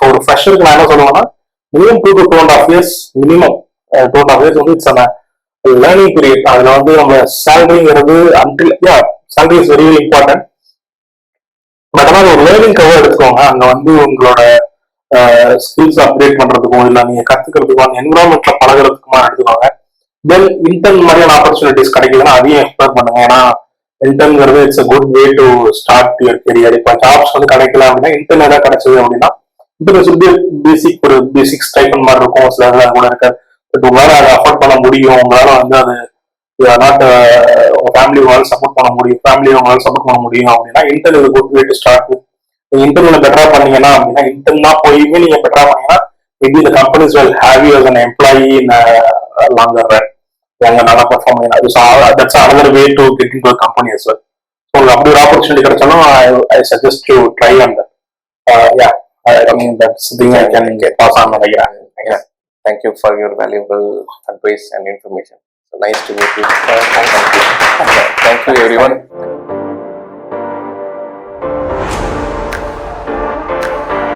ஒரு ஃப்ரெஷருக்கு நான் என்ன சொல்லுவேன்னா, minimum 2 to 2.5 years minimum 2.5 years வந்து இட்ஸ் லேர்னிங் பீரியட். அதுல வந்து நம்ம சேலரிங்கிறது salary is very important. But ஆனால் ஒரு லேர்னிங் கவர் எடுத்துக்கோங்க. அங்க வந்து உங்களோட ஸ்கில்ஸ் அப்டேட் பண்றதுக்கும் இல்லை நீங்க கத்துக்கிறதுக்கும் அந்த என்விரான்மெண்ட்ல பழகிறதுக்குமா எடுத்துக்கோங்க. தென் இன்டர்ன் மாதிரியான ஆப்பர்ச்சுனிட்டிஸ் கிடைக்குதுன்னா அதையும் எக்ஸ்ப்ளோர் பண்ணுங்க. ஏன்னா இன்டர்ன்ங்கிறது it's a good way to start your career. இப்போ ஜாப்ஸ் வந்து கிடைக்கல அப்படின்னா இன்டர்ன் ஏதாவது கிடைச்சது அப்படின்னா பேசிக் ஒரு பேசிக் ஸ்டைஃபன் மாதிரி இருக்கும், சில இதெல்லாம் கூட இருக்காது. பட் உங்களால அதை அஃபோர்ட் பண்ண முடியும், உங்களால வந்து அது நாட் உங்க ஃபேமிலி உங்களால சப்போர்ட் பண்ண முடியும், ஃபேமிலி உங்களால சப்போர்ட் பண்ண முடியும் அப்படின்னா intern is good way to start. நீங்க இன்டர்வியூல பெட்டரா பண்ணீங்கன்னா அப்படின்னா, இன்டர்ன் தான் போயுமே நீங்க பெட்டரா பண்ணீங்கன்னா maybe the companies will have you as an employee in a longer run. அங்க நல்லா பெர்ஃபார்ம் பண்ணலாம். So that's another way to get into a company as well. So உங்களுக்கு அப்படி ஒரு ஆப்பர்ச்சுனிட்டி கிடைச்சாலும் I suggest to try on that. Yeah, I mean that's the thing I can pass on நினைக்கிறேன். Yeah, thank you for your valuable advice and information. So nice to meet you. Thank you everyone.